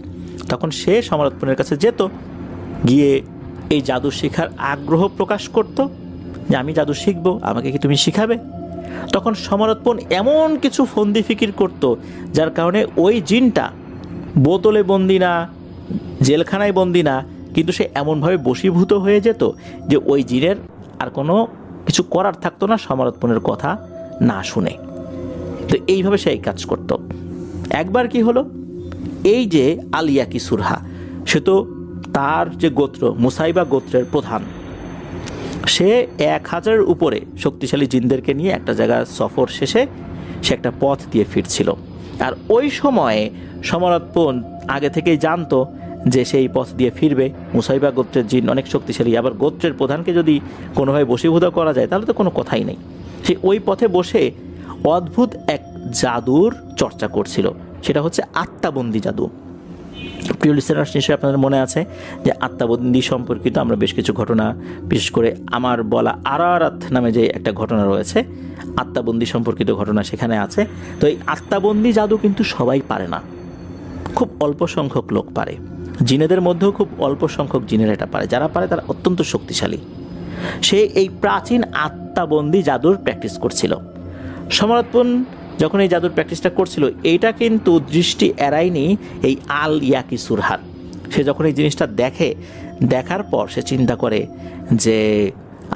তখন সে সমরৎপনের কাছে যেত, গিয়ে এই জাদু শেখার আগ্রহ প্রকাশ করত যে আমি জাদু শিখবো, আমাকে কি তুমি শিখাবে? তখন সমরৎপন এমন কিছু ফন্দি ফিকির করত যার কারণে ওই জিনটা বোতলে বন্দি না, জেলখানায় বন্দি না, কিন্তু সে এমনভাবে বশীভূত হয়ে যেত যে ওই জিনের আর কোনো কিছু করার থাকতো না সমরৎপনের কথা না শুনে। তো এইভাবে সে এই কাজ করত। একবার কি হলো, এই যে আলিয়াকি সুরহা, সে তো তার যে গোত্র মুসাইবা গোত্রের প্রধান, সে 1000-এর উপরে শক্তিশালী জিনদেরকে নিয়ে একটা জায়গায় সফর শেষে সে একটা পথ দিয়ে ফিরছিল। আর ওই সময়ে সমরৎপন আগে থেকেই জানতো যে সেই পথ দিয়ে ফিরবে। মুসাইবা গোত্রের জিন অনেক শক্তিশালী, আবার গোত্রের প্রধানকে যদি কোনোভাবে বশীভূত করা যায় তাহলে তো কোনো কথাই নেই। সে ওই পথে বসে অদ্ভুত এক জাদুর চর্চা করছিল, সেটা হচ্ছে আত্মাবন্দি জাদু। প্রিয় লিসেনার্স, নিশ্চয়ই আপনাদের মনে আছে যে আত্মাবন্দি সম্পর্কিত আমরা বেশ কিছু ঘটনা, বিশেষ করে আমার বলা আরারাত নামে যে একটা ঘটনা রয়েছে, আত্মাবন্দি সম্পর্কিত ঘটনা সেখানে আছে। তো এই আত্মাবন্দি জাদু কিন্তু সবাই পারে না, খুব অল্প সংখ্যক লোক পারে। জিনেদের মধ্যেও খুব অল্প সংখ্যক জিনের এটা পারে, যারা পারে তারা অত্যন্ত শক্তিশালী। সে এই প্রাচীন আত্মাবন্দি জাদুর প্র্যাকটিস করছিল। সমরৎপন যখন এই জাদুর প্র্যাকটিসটা করছিল, এইটা কিন্তু দৃষ্টি এড়ায়নি এই আলিয়াকি সুরহার। সে যখন এই জিনিসটা দেখার পর সে চিন্তা করে যে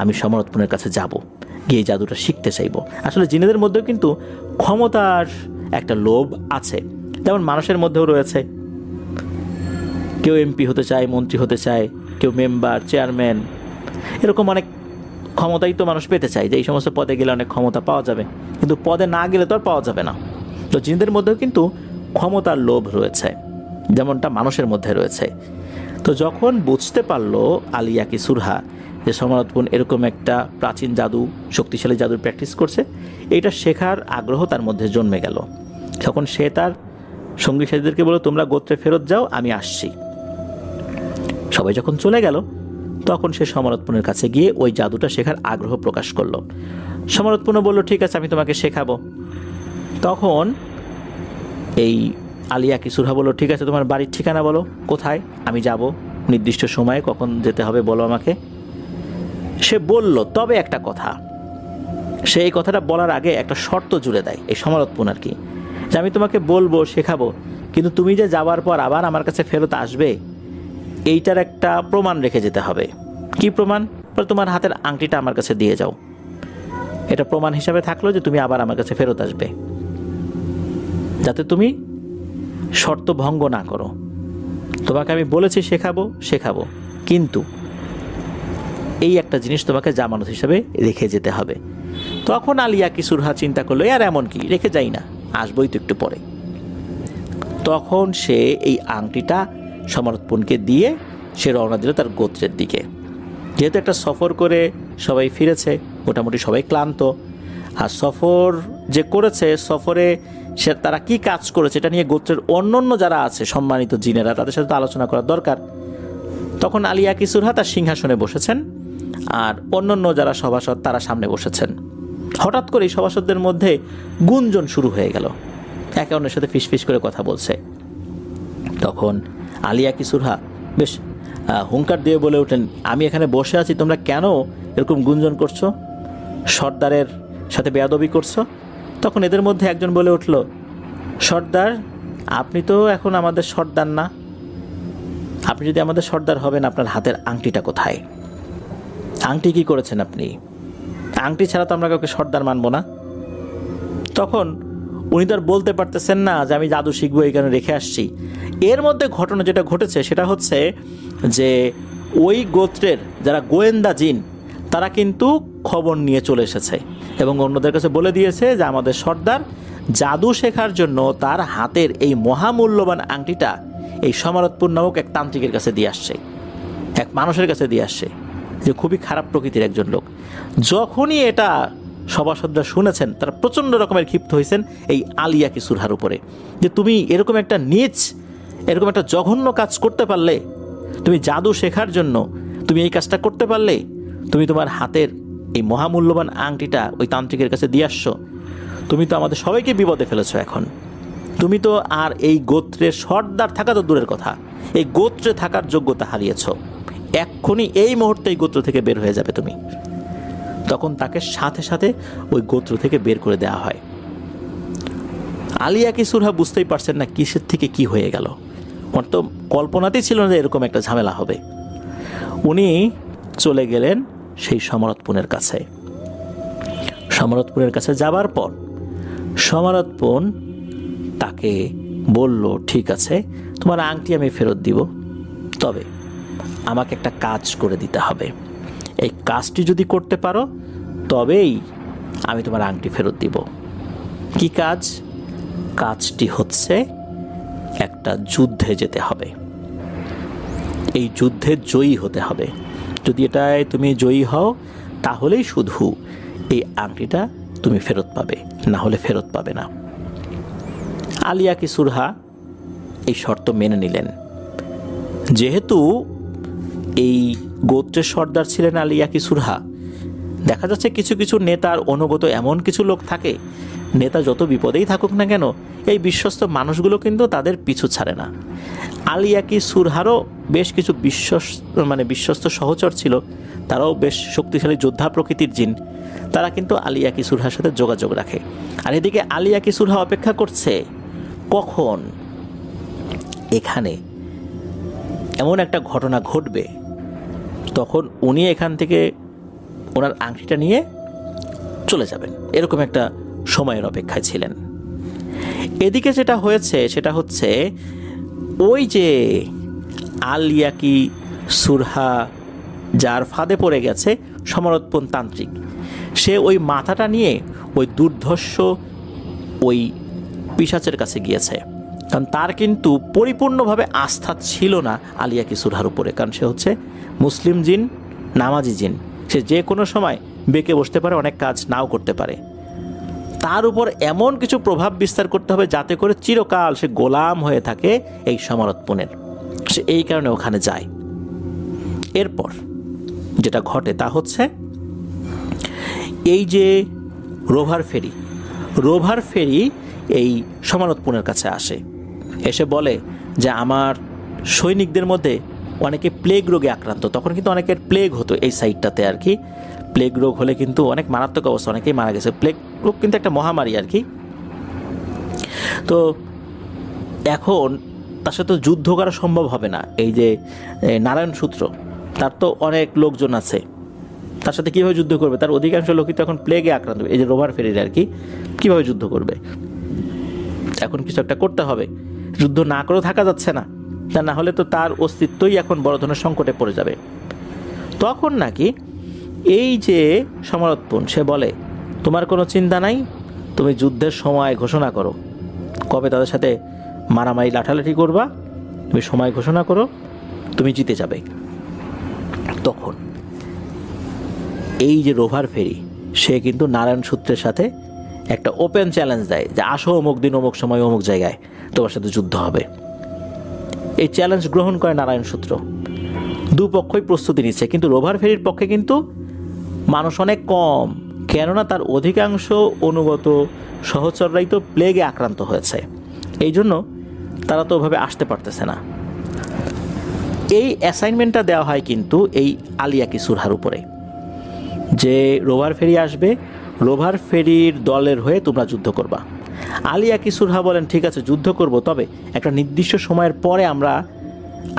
আমি সমরৎপনের কাছে যাব, গিয়ে এই জাদুটা শিখতে চাইব। আসলে জিনেদের মধ্যেও কিন্তু ক্ষমতার একটা লোভ আছে, যেমন মানুষের মধ্যেও রয়েছে। কেউ এমপি হতে চায়, মন্ত্রী হতে চায়, কেউ মেম্বার, চেয়ারম্যান, এরকম অনেক ক্ষমতাই তো মানুষ পেতে চায় যে এই সমস্ত পদে গেলে অনেক ক্ষমতা পাওয়া যাবে, কিন্তু পদে না গেলে তো আর পাওয়া যাবে না। তো জিনদের মধ্যেও কিন্তু ক্ষমতার লোভ রয়েছে, যেমনটা মানুষের মধ্যে রয়েছে। তো যখন বুঝতে পারলো আলিয়াকি সুরহা যে সমরৎপন এরকম একটা প্রাচীন জাদু, শক্তিশালী জাদুর প্র্যাকটিস করছে, এটা শেখার আগ্রহ তার মধ্যে জন্মে গেল। তখন সে তার সঙ্গী সাথীদেরকে বলল, তোমরা গোত্রে ফেরত যাও, আমি আসছি। সবাই যখন চলে গেল, তখন সে সমরৎপনের কাছে গিয়ে ওই জাদুটা শেখার আগ্রহ প্রকাশ করলো। সমরৎপনও বলল, ঠিক আছে, আমি তোমাকে শেখাবো। তখন এই আলিয়াকি সুরহা বলল, ঠিক আছে, তোমার বাড়ির ঠিকানা বলো, কোথায় আমি যাব, নির্দিষ্ট সময়ে কখন যেতে হবে বলো আমাকে। সে বলল, তবে একটা কথা। সে এই কথাটা বলার আগে একটা শর্ত জুড়ে দেয় এই সমরৎপন আর কি, যে আমি তোমাকে বলবো, শেখাবো, কিন্তু তুমি যে যাওয়ার পর আবার আমার কাছে ফেরত আসবে, এইটার একটা প্রমাণ রেখে যেতে হবে। কি প্রমাণ? তোমার হাতের আংটিটা আমার কাছে দিয়ে যাও, এটা প্রমাণ হিসাবে থাকলো যে তুমি আবার আমার কাছে ফেরত আসবে, যাতে তুমি শর্ত ভঙ্গ না করো। তোমাকে আমি বলেছি শেখাবো, কিন্তু এই একটা জিনিস তোমাকে জামানত হিসাবে রেখে যেতে হবে। তখন আলী ইয়াকি সুরহা চিন্তা করলো, আর এমন কি, রেখে যাই না, আসবোই তো একটু পরে। তখন সে এই আংটিটা সমরৎপনকে দিয়ে সে রওনা দিল তার গোত্রের দিকে। যেহেতু একটা সফর করে সবাই ফিরেছে, মোটামুটি সবাই ক্লান্ত, আর সফর যে করেছে, সফরে সে তারা কি কাজ করেছে এটা নিয়ে গোত্রের অন্য যারা আছে সম্মানিত জিনেরা, তাদের সাথে তো আলোচনা করা দরকার। তখন আলী ইয়াকি সুরহা তার সিংহাসনে বসেছেন, আর অন্য যারা সভাসদ তারা সামনে বসেছেন। হঠাৎ করে সভাসদদের মধ্যে গুঞ্জন শুরু হয়ে গেল, একে অন্যের সাথে ফিসফিস করে কথা বলছে। তখন আলী ইয়াকি সুরহা বেশ হুঙ্কার দিয়ে বলে ওঠেন, আমি এখানে বসে আছি, তোমরা কেন এরকম গুঞ্জন করছো, সর্দারের সাথে বেয়াদবি করছো? তখন এদের মধ্যে একজন বলে উঠল, সর্দার, আপনি তো এখন আমাদের সর্দার না, আপনি যদি আমাদের সর্দার হবেন আপনার হাতের আংটিটা কোথায়? আংটি কি করেছেন আপনি? আংটি ছাড়া তো আমরা কাউকে সর্দার মানব না। তখন উনি তো আর বলতে পারতেছেন না যে আমি জাদু শিখবো এই কারণে রেখে আসছি। এর মধ্যে ঘটনা যেটা ঘটেছে সেটা হচ্ছে যে ওই গোত্রের যারা গোয়েন্দা জিন তারা কিন্তু খবর নিয়ে চলে এসেছে এবং অন্যদের কাছে বলে দিয়েছে যে আমাদের সর্দার জাদু শেখার জন্য তার হাতের এই মহামূল্যবান আংটিটা এই সমরৎপুর নামক এক তান্ত্রিকের কাছে দিয়ে আসছে, এক মানুষের কাছে দিয়ে আসছে, যে খুবই খারাপ প্রকৃতির একজন লোক। যখনই এটা সভাসদরা শুনেছেন তারা প্রচণ্ড রকমের ক্ষিপ্ত হয়েছেন এই আলী ইয়াকি সুরহার উপরে, যে তুমি এরকম একটা নীচ, এরকম একটা জঘন্য কাজ করতে পারলে, তুমি জাদু শেখার জন্য তুমি এই কাজটা করতে পারলে, তুমি তোমার হাতের এই মহামূল্যবান আংটিটা ওই তান্ত্রিকের কাছে দিয়ে আসছো, তুমি তো আমাদের সবাইকে বিপদে ফেলেছো। এখন তুমি তো আর এই গোত্রের সর্দার থাকা তো দূরের কথা, এই গোত্রে থাকার যোগ্যতা হারিয়েছ, এক্ষুনি এই মুহূর্তে এই গোত্র থেকে বের হয়ে যাবে তুমি। তখন তাকে সাথে সাথে ওই গোত্র থেকে বের করে দেওয়া হয়। আলী ইয়াকি সুরহা বুঝতেই পারছেন না কিসের থেকে কি হয়ে গেল, ওর তো কল্পনাতেই ছিল না যে এরকম একটা ঝামেলা হবে। উনি চলে গেলেন সেই সমরৎপনের কাছে। সমরৎপনের কাছে যাবার পর সমরৎপন তাকে বলল, ঠিক আছে, তোমার আংটি আমি ফেরত দিব, তবে আমাকে একটা কাজ করে দিতে হবে, এই কাজটি যদি করতে পারো তবেই আমি তোমার আংটি ফেরত দিব। কি কাজ? কাজটি হচ্ছে একটা যুদ্ধে যেতে হবে, এই যুদ্ধে জয়ী হতে হবে। যদি এটায় তুমি জয়ী হও তাহলেই শুধু এই আংটিটা তুমি ফেরত পাবে, না হলে ফেরত পাবে না। আলী ইয়াকি সুরহা এই শর্ত মেনে নিলেন। যেহেতু এই গোত্রের সর্দার ছিলেন আলী ইয়াকি সুরহা, দেখা যাচ্ছে কিছু কিছু নেতার অনুগত এমন কিছু লোক থাকে, নেতা যত বিপদেই থাকুক না কেন এই বিশ্বস্ত মানুষগুলো কিন্তু তাদের পিছু ছাড়ে না। আলী ইয়াকি সুরহারও বেশ কিছু বিশ্বস্ত সহচর ছিল, তারাও বেশ শক্তিশালী যোদ্ধা প্রকৃতির জিন, তারা কিন্তু আলী ইয়াকি সুরহার সাথে যোগাযোগ রাখে। আর এদিকে আলী ইয়াকি সুরহা অপেক্ষা করছে কখন এখানে এমন একটা ঘটনা ঘটবে, তখন উনি এখান থেকে ওনার আংটিটা নিয়ে চলে যাবেন, এরকম একটা সময়ের অপেক্ষায় ছিলেন। এদিকে যেটা হয়েছে সেটা হচ্ছে ওই যে আলী ইয়াকি সুরহা যার ফাঁদে পড়ে গেছে সমরৎপন তান্ত্রিক, সে ওই মাথাটা নিয়ে ওই দুর্ধর্ষ ওই পিশাচের কাছে গিয়েছে, কারণ তার কিন্তু পরিপূর্ণভাবে আস্থা ছিল না আলী ইয়াকি সুরহার উপরে, কারণ সে হচ্ছে মুসলিম জিন, নামাজি জিন, সে যে কোনো সময় বেঁকে বসতে পারে, অনেক কাজ নাও করতে পারে। তার উপর এমন কিছু প্রভাব বিস্তার করতে হবে যাতে করে চিরকাল সে গোলাম হয়ে থাকে এই সমরৎপনের, সে এই কারণে ওখানে যায়। এরপর যেটা ঘটে তা হচ্ছে এই যে রোভার ফেরি এই সমরৎপনের কাছে আসে, এসে বলে যে আমার সৈনিকদের মধ্যে অনেকে প্লেগ রোগে আক্রান্ত। তখন কিন্তু অনেকের প্লেগ হতো এই সাইডটাতে আর কি, প্লেগ রোগ হলে কিন্তু অনেক মারাত্মক অবস্থা, অনেকেই মারা গেছে। প্লেগ রোগ কিন্তু একটা মহামারী আর কি। তো এখন তার সাথে যুদ্ধ করা সম্ভব হবে না। এই যে নারায়ণ সূত্র, তার তো অনেক লোকজন আছে, তার সাথে কীভাবে যুদ্ধ করবে? তার অধিকাংশ লোকই তো এখন প্লেগে আক্রান্ত, এই যে রোভার ফেরির আর কি, কীভাবে যুদ্ধ করবে? এখন কিছু একটা করতে হবে, যুদ্ধ না করেও থাকা যাচ্ছে না। তা না হলে তো তার অস্তিত্বই এখন বড় ধরনের সংকটে পড়ে যাবে। তখন নাকি এই যে সমরৎপুন সে বলে, তোমার কোনো চিন্তা নাই, তুমি যুদ্ধের সময় ঘোষণা করো, কবে তাদের সাথে মারামারি লাঠালাঠি করবা, তুমি সময় ঘোষণা করো, তুমি জিতে যাবে। তখন এই যে রোভার ফেরি সে কিন্তু নারায়ণ সূত্রের সাথে একটা ওপেন চ্যালেঞ্জ দেয় যে আসো অমুক দিন অমুক সময় অমুক জায়গায় তোমার সাথে যুদ্ধ হবে। এই চ্যালেঞ্জ গ্রহণ করে নারায়ণ সূত্র। দুপক্ষই প্রস্তুতি নিচ্ছে, কিন্তু রোভার ফেরির পক্ষে কিন্তু মানুষ অনেক কম, কেননা তার অধিকাংশ অনুগত সহচররাই তো প্লেগে আক্রান্ত হয়েছে, এই জন্য তারা তো ওভাবে আসতে পারতেছে না। এই অ্যাসাইনমেন্টটা দেওয়া হয় কিন্তু এই আলিয়াকি সুরহার উপরে, যে রোভার ফেরি আসবে, রোভার ফেরির দলের হয়ে তোমরা যুদ্ধ করবা। আলিয়াকি সুরহা বলেন, ঠিক আছে যুদ্ধ করব, তবে একটা নির্দিষ্ট সময়ের পরে আমরা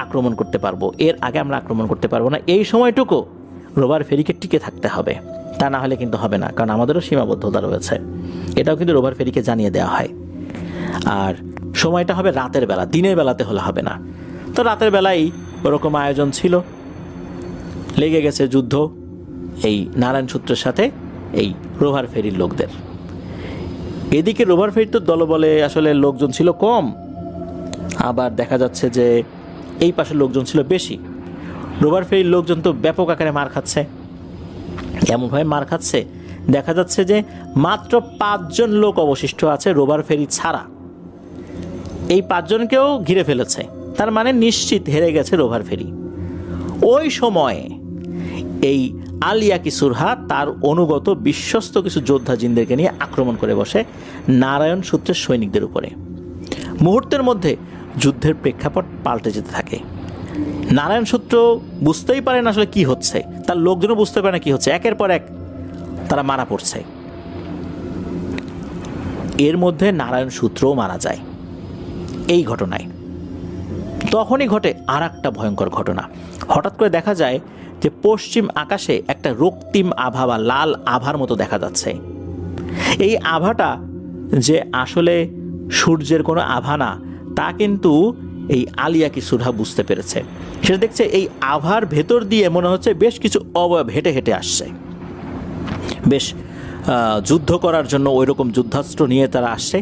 আক্রমণ করতে পারবো, এর আগে আমরা আক্রমণ করতে পারবো না। এই সময়টুকু রোভার ফেরিকে টিকে থাকতে হবে, তা না হলে কিন্তু হবে না, কারণ আমাদেরও সীমাবদ্ধতা রয়েছে। এটাও কিন্তু রোভার ফেরিকে জানিয়ে দেওয়া হয়। আর সময়টা হবে রাতের বেলা, দিনের বেলাতে হলে হবে না। তো রাতের বেলায় ওরকম আয়োজন ছিল, লেগে গেছে যুদ্ধ এই নারায়ণ সূত্রের সাথে এই রোভার ফেরির লোকদের। এদিকে রোভার ফেরির তো দলবলে আসলে লোকজন ছিল কম, আবার দেখা যাচ্ছে যে এই পাশের লোকজন ছিল বেশি। রোভার ফেরির লোকজন তো ব্যাপক আকারে মার খাচ্ছে, এমনভাবে মার খাচ্ছে দেখা যাচ্ছে যে মাত্র 5 জন লোক অবশিষ্ট আছে রোভার ফেরি ছাড়া। এই 5 জনকেও ঘিরে ফেলেছে, তার মানে নিশ্চিত হেরে গেছে রোভার ফেরি। ওই সময়ে এই আলিয়াকি সুরহা তার অনুগত বিশ্বস্ত কিছু যোদ্ধা জিনদেরকে নিয়ে আক্রমণ করে বসে নারায়ণ সূত্রের সৈনিকদের উপরে। মুহূর্তের মধ্যে যুদ্ধের প্রেক্ষাপট পাল্টে যেতে থাকে। নারায়ণ সূত্র বুঝতেই পারে না আসলে কি হচ্ছে, তার লোকজনও বুঝতে পারে না কি হচ্ছে, একের পর এক তারা মারা পড়ছে। এর মধ্যে নারায়ণ সূত্রও মারা যায় এই ঘটনায়। তখনই ঘটে আর একটা ভয়ঙ্কর ঘটনা। হঠাৎ করে দেখা যায় যে পশ্চিম আকাশে একটা রক্তিম আভা বা লাল আভার মতো দেখা যাচ্ছে। এই আভাটা যে আসলে সূর্যের কোনো আভা না, তা কিন্তু এই আলিয়াকি সুরহা বুঝতে পেরেছে। সেটা দেখছে এই আভার ভেতর দিয়ে মনে হচ্ছে বেশ কিছু অবয়ব হেঁটে হেঁটে আসছে, বেশ যুদ্ধ করার জন্য ওই রকম যুদ্ধাস্ত্র নিয়ে তারা আসছে।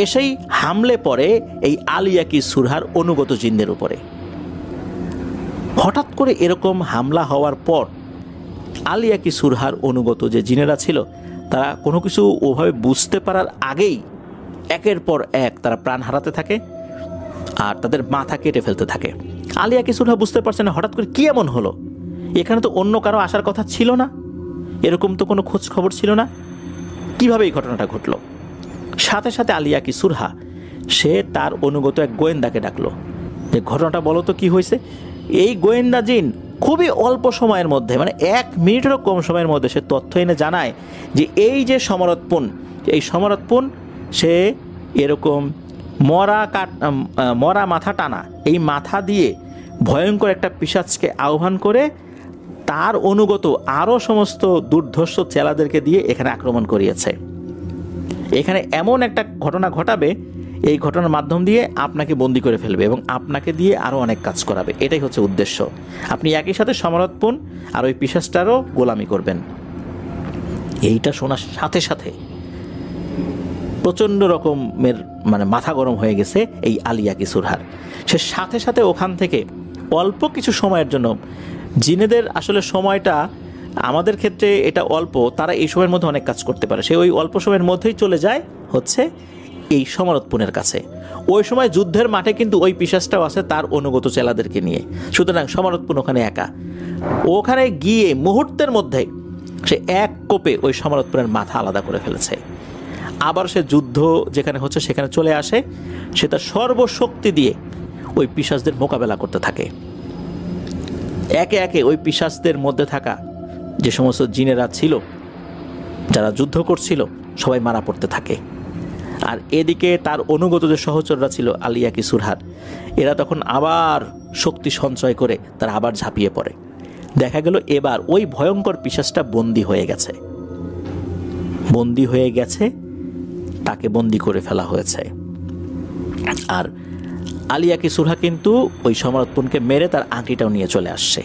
এসেই হামলে পড়ে এই আলিয়াকি সুরহার অনুগত জিনদের উপরে। হঠাৎ করে এরকম হামলা হওয়ার পর আলিয়াকি সুরহার অনুগত যে জিনেরা ছিল তারা কোনো কিছু ওভাবে বুঝতে পারার আগেই একের পর এক তারা প্রাণ হারাতে থাকে আর তাদের মাথা কেটে ফেলতে থাকে। আলিয়াকি সুরহা বুঝতে পারছে না হঠাৎ করে কি এমন হলো, এখানে তো অন্য কারো আসার কথা ছিল না, এরকম তো কোনো খোঁজ খবর ছিল না, কিভাবে এই ঘটনাটা ঘটলো। সাথে সাথে আলিয়াকি সুরহা সে তার অনুগত এক গোয়েন্দাকে ডাকলো যে ঘটনাটা বলো তো কি হয়েছে। এই গোয়েন্দা জিন খুবই অল্প সময়ের মধ্যে, মানে 1 মিনিটেরও কম সময়ের মধ্যে সে তথ্য এনে জানায় যে এই যে সমরৎপুন, এই সমরৎপুন সে এরকম মরা মাথা টানা, এই মাথা দিয়ে ভয়ঙ্কর একটা পিশাচকে আহ্বান করে তার অনুগত আরও সমস্ত দুর্ধর্ষ চেলাদেরকে দিয়ে এখানে আক্রমণ করিয়েছে। এখানে এমন একটা ঘটনা ঘটাবে, এই ঘটনার মাধ্যম দিয়ে আপনাকে বন্দি করে ফেলবে এবং আপনাকে দিয়ে আরও অনেক কাজ করাবে। এটাই হচ্ছে উদ্দেশ্য। আপনি একই সাথে সমরৎপুন আর ওই পিশাচটারও গোলামি করবেন। এইটা শোনার সাথে সাথে প্রচণ্ড রকমের মানে মাথা গরম হয়ে গেছে এই আলিয়াকি সুরহার। সে সাথে সাথে ওখান থেকে অল্প কিছু সময়ের জন্য, জিনেদের আসলে সময়টা আমাদের ক্ষেত্রে এটা অল্প, তারা এই সময়ের মধ্যে অনেক কাজ করতে পারে, সে ওই অল্প সময়ের মধ্যেই চলে যায় হচ্ছে এই সমরৎপুনের কাছে। ওই সময় যুদ্ধের মাঠে কিন্তু ওই পিশাচটাও আছে তার অনুগত চেলাদেরকে নিয়ে, সুতরাং সমরৎপুন ওখানে একা। ওখানে গিয়ে মুহূর্তের মধ্যে সে এক কোপে ওই সমরৎপুনের মাথা আলাদা করে ফেলেছে। আবার সে যুদ্ধ যেখানে হচ্ছে সেখানে চলে আসে, সে তার সর্বশক্তি দিয়ে ওই পিশাচদের মোকাবেলা করতে থাকে। একে একে ওই পিশাচদের মধ্যে থাকা যে সমস্ত জিনেরা ছিল যারা যুদ্ধ করছিল সবাই মারা পড়তে থাকে। আর এদিকে তার অনুগত যে সহচররা ছিল আলিয়াকি সুরহার, এরা তখন আবার শক্তি সঞ্চয় করে তারা আবার ঝাঁপিয়ে পড়ে। দেখা গেল এবার ওই ভয়ঙ্কর পিশাচটা বন্দী হয়ে গেছে, তাকে বন্দী করে ফেলা হয়েছে। আর আলিয়া কি সুরহা কিন্তু ওই সমারোৎপনকে মেরে তার আংটিটাও নিয়ে চলে আসছে।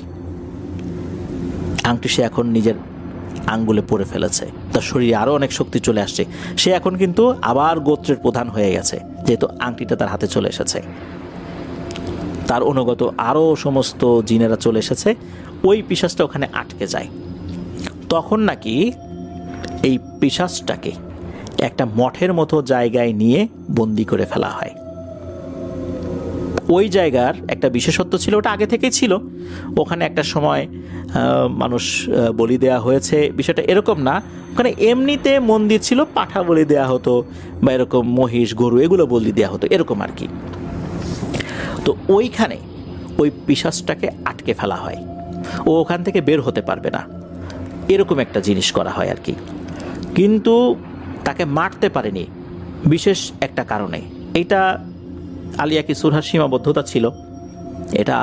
আংটি সে এখন নিজের আঙ্গুলে পরে ফেলেছে, তার শরীরে আরও অনেক শক্তি চলে আসছে। সে এখন কিন্তু আবার গোত্রের প্রধান হয়ে গেছে, যেহেতু আংটিটা তার হাতে চলে এসেছে। তার অনুগত আরও সমস্ত জিনেরা চলে এসেছে, ওই পিশাচটা ওখানে আটকে যায়। তখন নাকি এই পিশাচটাকে একটা মঠের মতো জায়গায় নিয়ে বন্দি করে ফেলা হয়। ওই জায়গার একটা বিশেষত্ব ছিল, ওটা আগে থেকেই ছিল। ওখানে একটা সময় মানুষ বলি দেয়া হয়েছে, বিষয়টা এরকম না। ওখানে এমনিতে মন্দির ছিল, পাঠা বলি দেয়া হতো বা এরকম মহিষ গরু এগুলো বলি দেওয়া হতো, এরকম আর কি। তো ওইখানে ওই পিশাচটাকে আটকে ফেলা হয়, ও ওখান থেকে বের হতে পারবে না, এরকম একটা জিনিস করা হয় আর কি। কিন্তু তাকে মারতে পারেনি বিশেষ একটা কারণে। এইটা আলিয়া কি সুরহার সীমাবদ্ধতা ছিল, এটা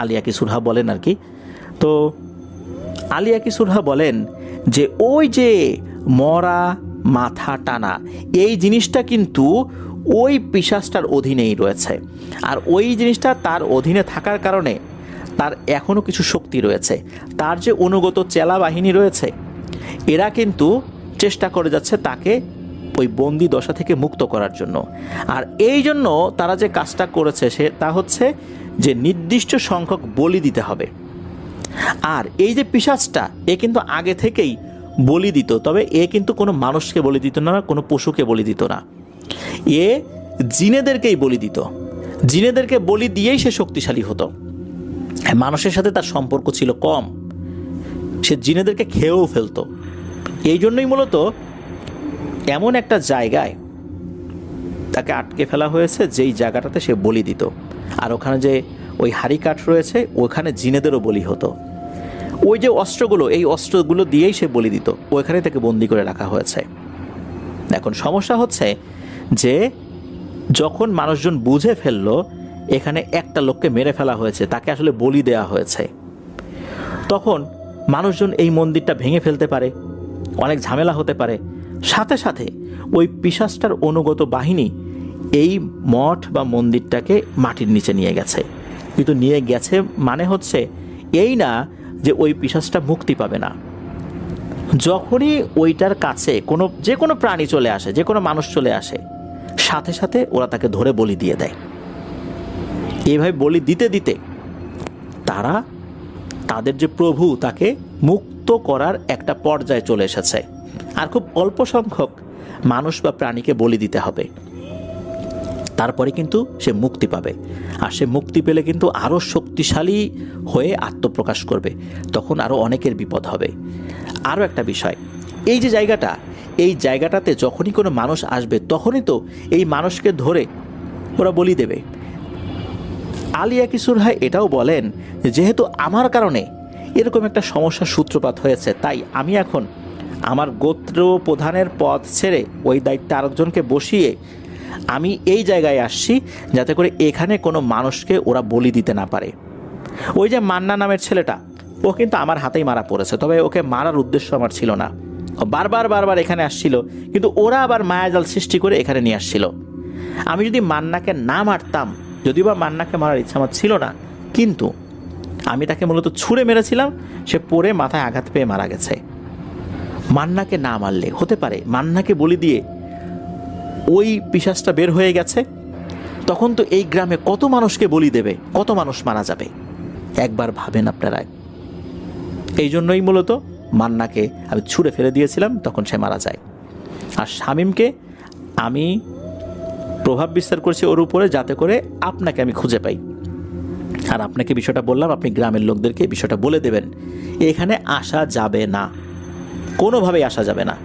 আলিয়া কি সুরহা বলেন আর কি। তো আলিয়া কি সুরহা বলেন যে ওই যে মরা মাথা টানা এই জিনিসটা কিন্তু ওই পিশাচটার অধীনেই রয়েছে, আর ওই জিনিসটা তার অধীনে থাকার কারণে তার এখনও কিছু শক্তি রয়েছে। তার যে অনুগত চেলা বাহিনী রয়েছে, এরা কিন্তু চেষ্টা করে যাচ্ছে তাকে ওই বন্দি দশা থেকে মুক্ত করার জন্য। আর এই জন্য তারা যে কাজটা করেছে তা হচ্ছে যে নির্দিষ্ট সংখ্যক বলি দিতে হবে। আর এই যে পিশাচটা, এ কিন্তু আগে থেকেই বলি দিত, তবে এ কিন্তু কোনো মানুষকে বলি দিত না, কোনো পশুকে বলি দিত না, এ জিনেদেরকেই বলি দিত। জিনেদেরকে বলি দিয়েই সে শক্তিশালী হতো। মানুষের সাথে তার সম্পর্ক ছিল কম, সে জিনেদেরকে খেয়েও ফেলতো। এই জন্যই মূলত এমন একটা জায়গায় তাকে আটকে ফেলা হয়েছে যেই জায়গাটাতে সে বলি দিত। আর ওখানে যে ওই হাড়ি কাঠ রয়েছে, ওখানে জিনেদেরও বলি হতো। ওই যে অস্ত্রগুলো, এই অস্ত্রগুলো দিয়েই সে বলি দিত, ওইখানে তাকে বন্দি করে রাখা হয়েছে। এখন সমস্যা হচ্ছে যে যখন মানুষজন বুঝে ফেললো এখানে একটা লোককে মেরে ফেলা হয়েছে, তাকে আসলে বলি দেওয়া হয়েছে, তখন মানুষজন এই মন্দিরটা ভেঙে ফেলতে পারে, অনেক ঝামেলা হতে পারে। সাথে সাথে ওই পিশাচটার অনুগত বাহিনী এই মঠ বা মন্দিরটাকে মাটির নিচে নিয়ে গেছে। কিন্তু নিয়ে গেছে মানে হচ্ছে এই না যে ওই পিশাচটা মুক্তি পাবে না। যখনই ওইটার কাছে যে কোনো প্রাণী চলে আসে, যে কোনো মানুষ চলে আসে, সাথে সাথে ওরা তাকে ধরে বলি দিয়ে দেয়। এইভাবে বলি দিতে দিতে তারা তাদের যে প্রভু তাকে মুক্ত করার একটা পর্যায়ে চলে এসেছে। আর খুব অল্প সংখ্যক মানুষ বা প্রাণীকে বলি দিতে হবে, তারপরে কিন্তু সে মুক্তি পাবে। আর সে মুক্তি পেলে কিন্তু আরও শক্তিশালী হয়ে আত্মপ্রকাশ করবে, তখন আরও অনেকের বিপদ হবে। আরও একটা বিষয়, এই যে জায়গাটা, এই জায়গাটাতে যখনই কোনো মানুষ আসবে তখনই তো এই মানুষকে ধরে ওরা বলি দেবে। আলিয়া কি সুরহা এটাও বলেন যেহেতু আমার কারণে এরকম একটা সমস্যার সূত্রপাত হয়েছে, তাই আমি এখন আমার গোত্র প্রধানের পদ ছেড়ে ওই দায়িত্বে আরেকজনকে বসিয়ে আমি এই জায়গায় আসছি, যাতে করে এখানে কোনো মানুষকে ওরা বলি দিতে না পারে। ওই যে মান্না নামের ছেলেটা, ও কিন্তু আমার হাতেই মারা পড়েছে, তবে ওকে মারার উদ্দেশ্য আমার ছিল না। বারবার এখানে আসছিল, কিন্তু ওরা আবার মায়াজাল সৃষ্টি করে এখানে নিয়ে আসছিল। আমি যদি মান্নাকে না মারতাম, যদিও বা মান্নাকে মারার ইচ্ছা আমার ছিল না, কিন্তু আমি তাকে মূলত ছুঁড়ে মেরেছিলাম, সে পড়ে মাথায় আঘাত পেয়ে মারা গেছে। মান্নাকে না মারলে হতে পারে মান্নাকে বলি দিয়ে ওই পিশাচটা বের হয়ে গেছে, তখন তো এই গ্রামে কত মানুষকে বলি দেবে, কত মানুষ মারা যাবে, একবার ভাবেন আপনারা। এই জন্যই মূলত মান্নাকে আমি ছুঁড়ে ফেলে দিয়েছিলাম, তখন সে মারা যায়। আর শামীমকে আমি প্রভাব বিস্তার করছি ওর উপরে, যাতে করে আপনাকে আমি খুঁজে পাই। আর আপনাকে বিষয়টা বললাম, আপনি গ্রামের লোকদেরকে বিষয়টা বলে দেবেন, এখানে আসা যাবে না, কোনোভাবেই আসা যাবে না।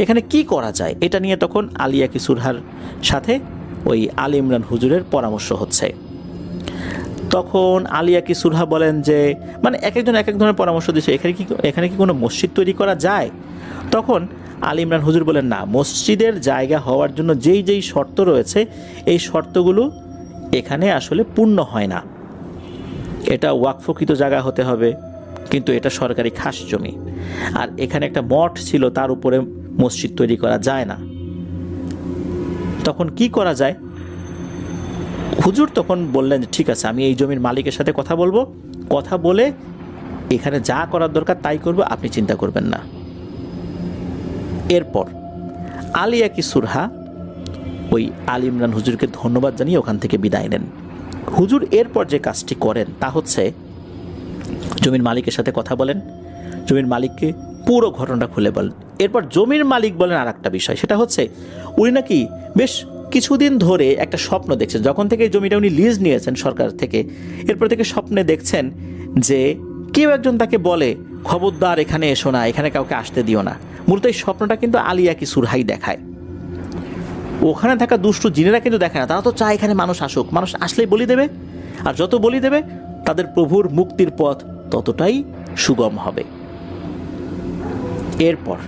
এখানে কি করা যায় এটা নিয়ে তখন আলিয়া কি সুরহার সাথে ওই আলী ইমরান হুজুরের পরামর্শ হচ্ছে। তখন আলিয়া কি সুরহা বলেন যে মানে এক একজন এক এক ধরনের পরামর্শ দিচ্ছে, এখানে কি কোনো মসজিদ তৈরি করা যায়? তখন আলী ইমরান হুজুর বলেন, না, মসজিদের জায়গা হওয়ার জন্য যেই যেই শর্ত রয়েছে এই শর্তগুলো এখানে আসলে পূর্ণ হয় না। এটা ওয়াকফকৃত জায়গা হতে হবে, কিন্তু এটা সরকারি খাস জমি। আর এখানে একটা মঠ ছিল, তার উপরে মসজিদ তৈরি করা যায় না। তখন কি করা যায়? হুজুর তখন বললেন যে ঠিক আছে, আমি এই জমির মালিকের সাথে কথা বলবো, কথা বলে এখানে যা করার দরকার তাই করবো, আপনি চিন্তা করবেন না। এরপর আলিয়াকি সুরহা ওই আলী ইমরান হুজুরকে ধন্যবাদ জানিয়ে ওখান থেকে বিদায় নেন। হুজুর এরপর যে কাজটি করেন তা হচ্ছে জমির মালিকের সাথে কথা বলেন, জমির মালিককে পুরো ঘটনাটা খুলে বলেন। এরপর জমির মালিক বলেন আর একটা বিষয়, সেটা হচ্ছে উনি নাকি বেশ কিছুদিন ধরে একটা স্বপ্ন দেখছেন, যখন থেকে এই জমিটা উনি লিজ নিয়েছেন সরকার থেকে, এরপর থেকে স্বপ্নে দেখছেন যে কেউ একজন তাকে বলে খবরদার এখানে এসো না, এখানে কাউকে আসতে দিও না। মূলত এই স্বপ্নটা কিন্তু আলিয়াকি সুরহাই দেখায়, ওখানে থাকা দুষ্টু জিনেরা কিন্তু দেখে না। তারা তো চায় এখানে মানুষ আসুক, মানুষ আসলেই বলি দেবে, আর যত বলি দেবে তাদের প্রভুর মুক্তির পথ ততটাই সুগম হবে। এরপর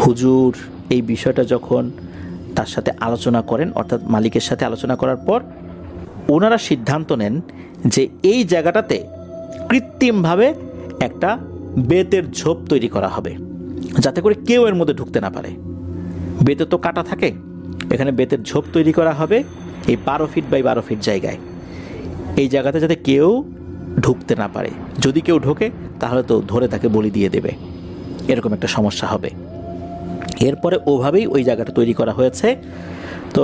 হুজুর এই বিষয়টা যখন তার সাথে আলোচনা করেন, অর্থাৎ মালিকের সাথে আলোচনা করার পর ওনারা সিদ্ধান্ত নেন যে এই জায়গাটাতে কৃত্রিমভাবে একটা বেতের ঝোপ তৈরি করা হবে, যাতে করে কেউ এর মধ্যে ঢুকতে না পারে। বেতে তো কাটা থাকে, এখানে বেতের ঝোপ তৈরি করা হবে এই 12 ফিট বাই 12 ফিট জায়গায়, এই জায়গাতে যাতে কেউ ঢুকতে না পারে। যদি কেউ ঢোকে তাহলে তো ধরে তাকে বলি দিয়ে দেবে, এরকম একটা সমস্যা হবে। এরপরে ওভাবেই ওই জায়গাটা তৈরি করা হয়েছে। তো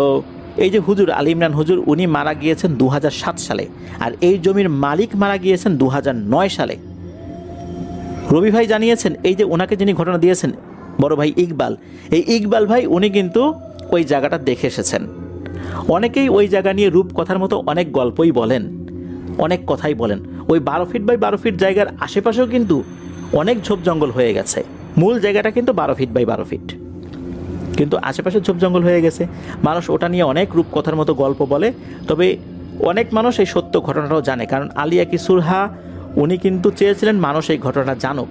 এই যে হুজুর আলী ইমরান হুজুর, উনি মারা গিয়েছেন 2007 সালে, আর এই জমির মালিক মারা গিয়েছেন 2009 সালে। রবি ভাই জানিয়েছেন এই যে ওনাকে যিনি ঘটনা দিয়েছেন বড় ভাই ইকবাল, এই ইকবাল ভাই উনি কিন্তু ওই জায়গাটা দেখে এসেছেন। অনেকেই ওই জায়গা নিয়ে রূপকথার মতো অনেক গল্পই বলেন, অনেক কথাই বলেন। ওই 12 ফিট বাই 12 ফিট জায়গার আশেপাশেও কিন্তু অনেক ঝোপ জঙ্গল হয়ে গেছে। মূল জায়গাটা কিন্তু 12 ফিট বাই 12 ফিট, কিন্তু আশেপাশে ঝোপ জঙ্গল হয়ে গেছে। মানুষ ওটা নিয়ে অনেক রূপকথার মতো গল্প বলে, তবে অনেক মানুষ এই সত্য ঘটনাটাও জানে, কারণ আলিয়াকি সুরহা উনি কিন্তু চেয়েছিলেন মানুষ এই ঘটনা জানুক।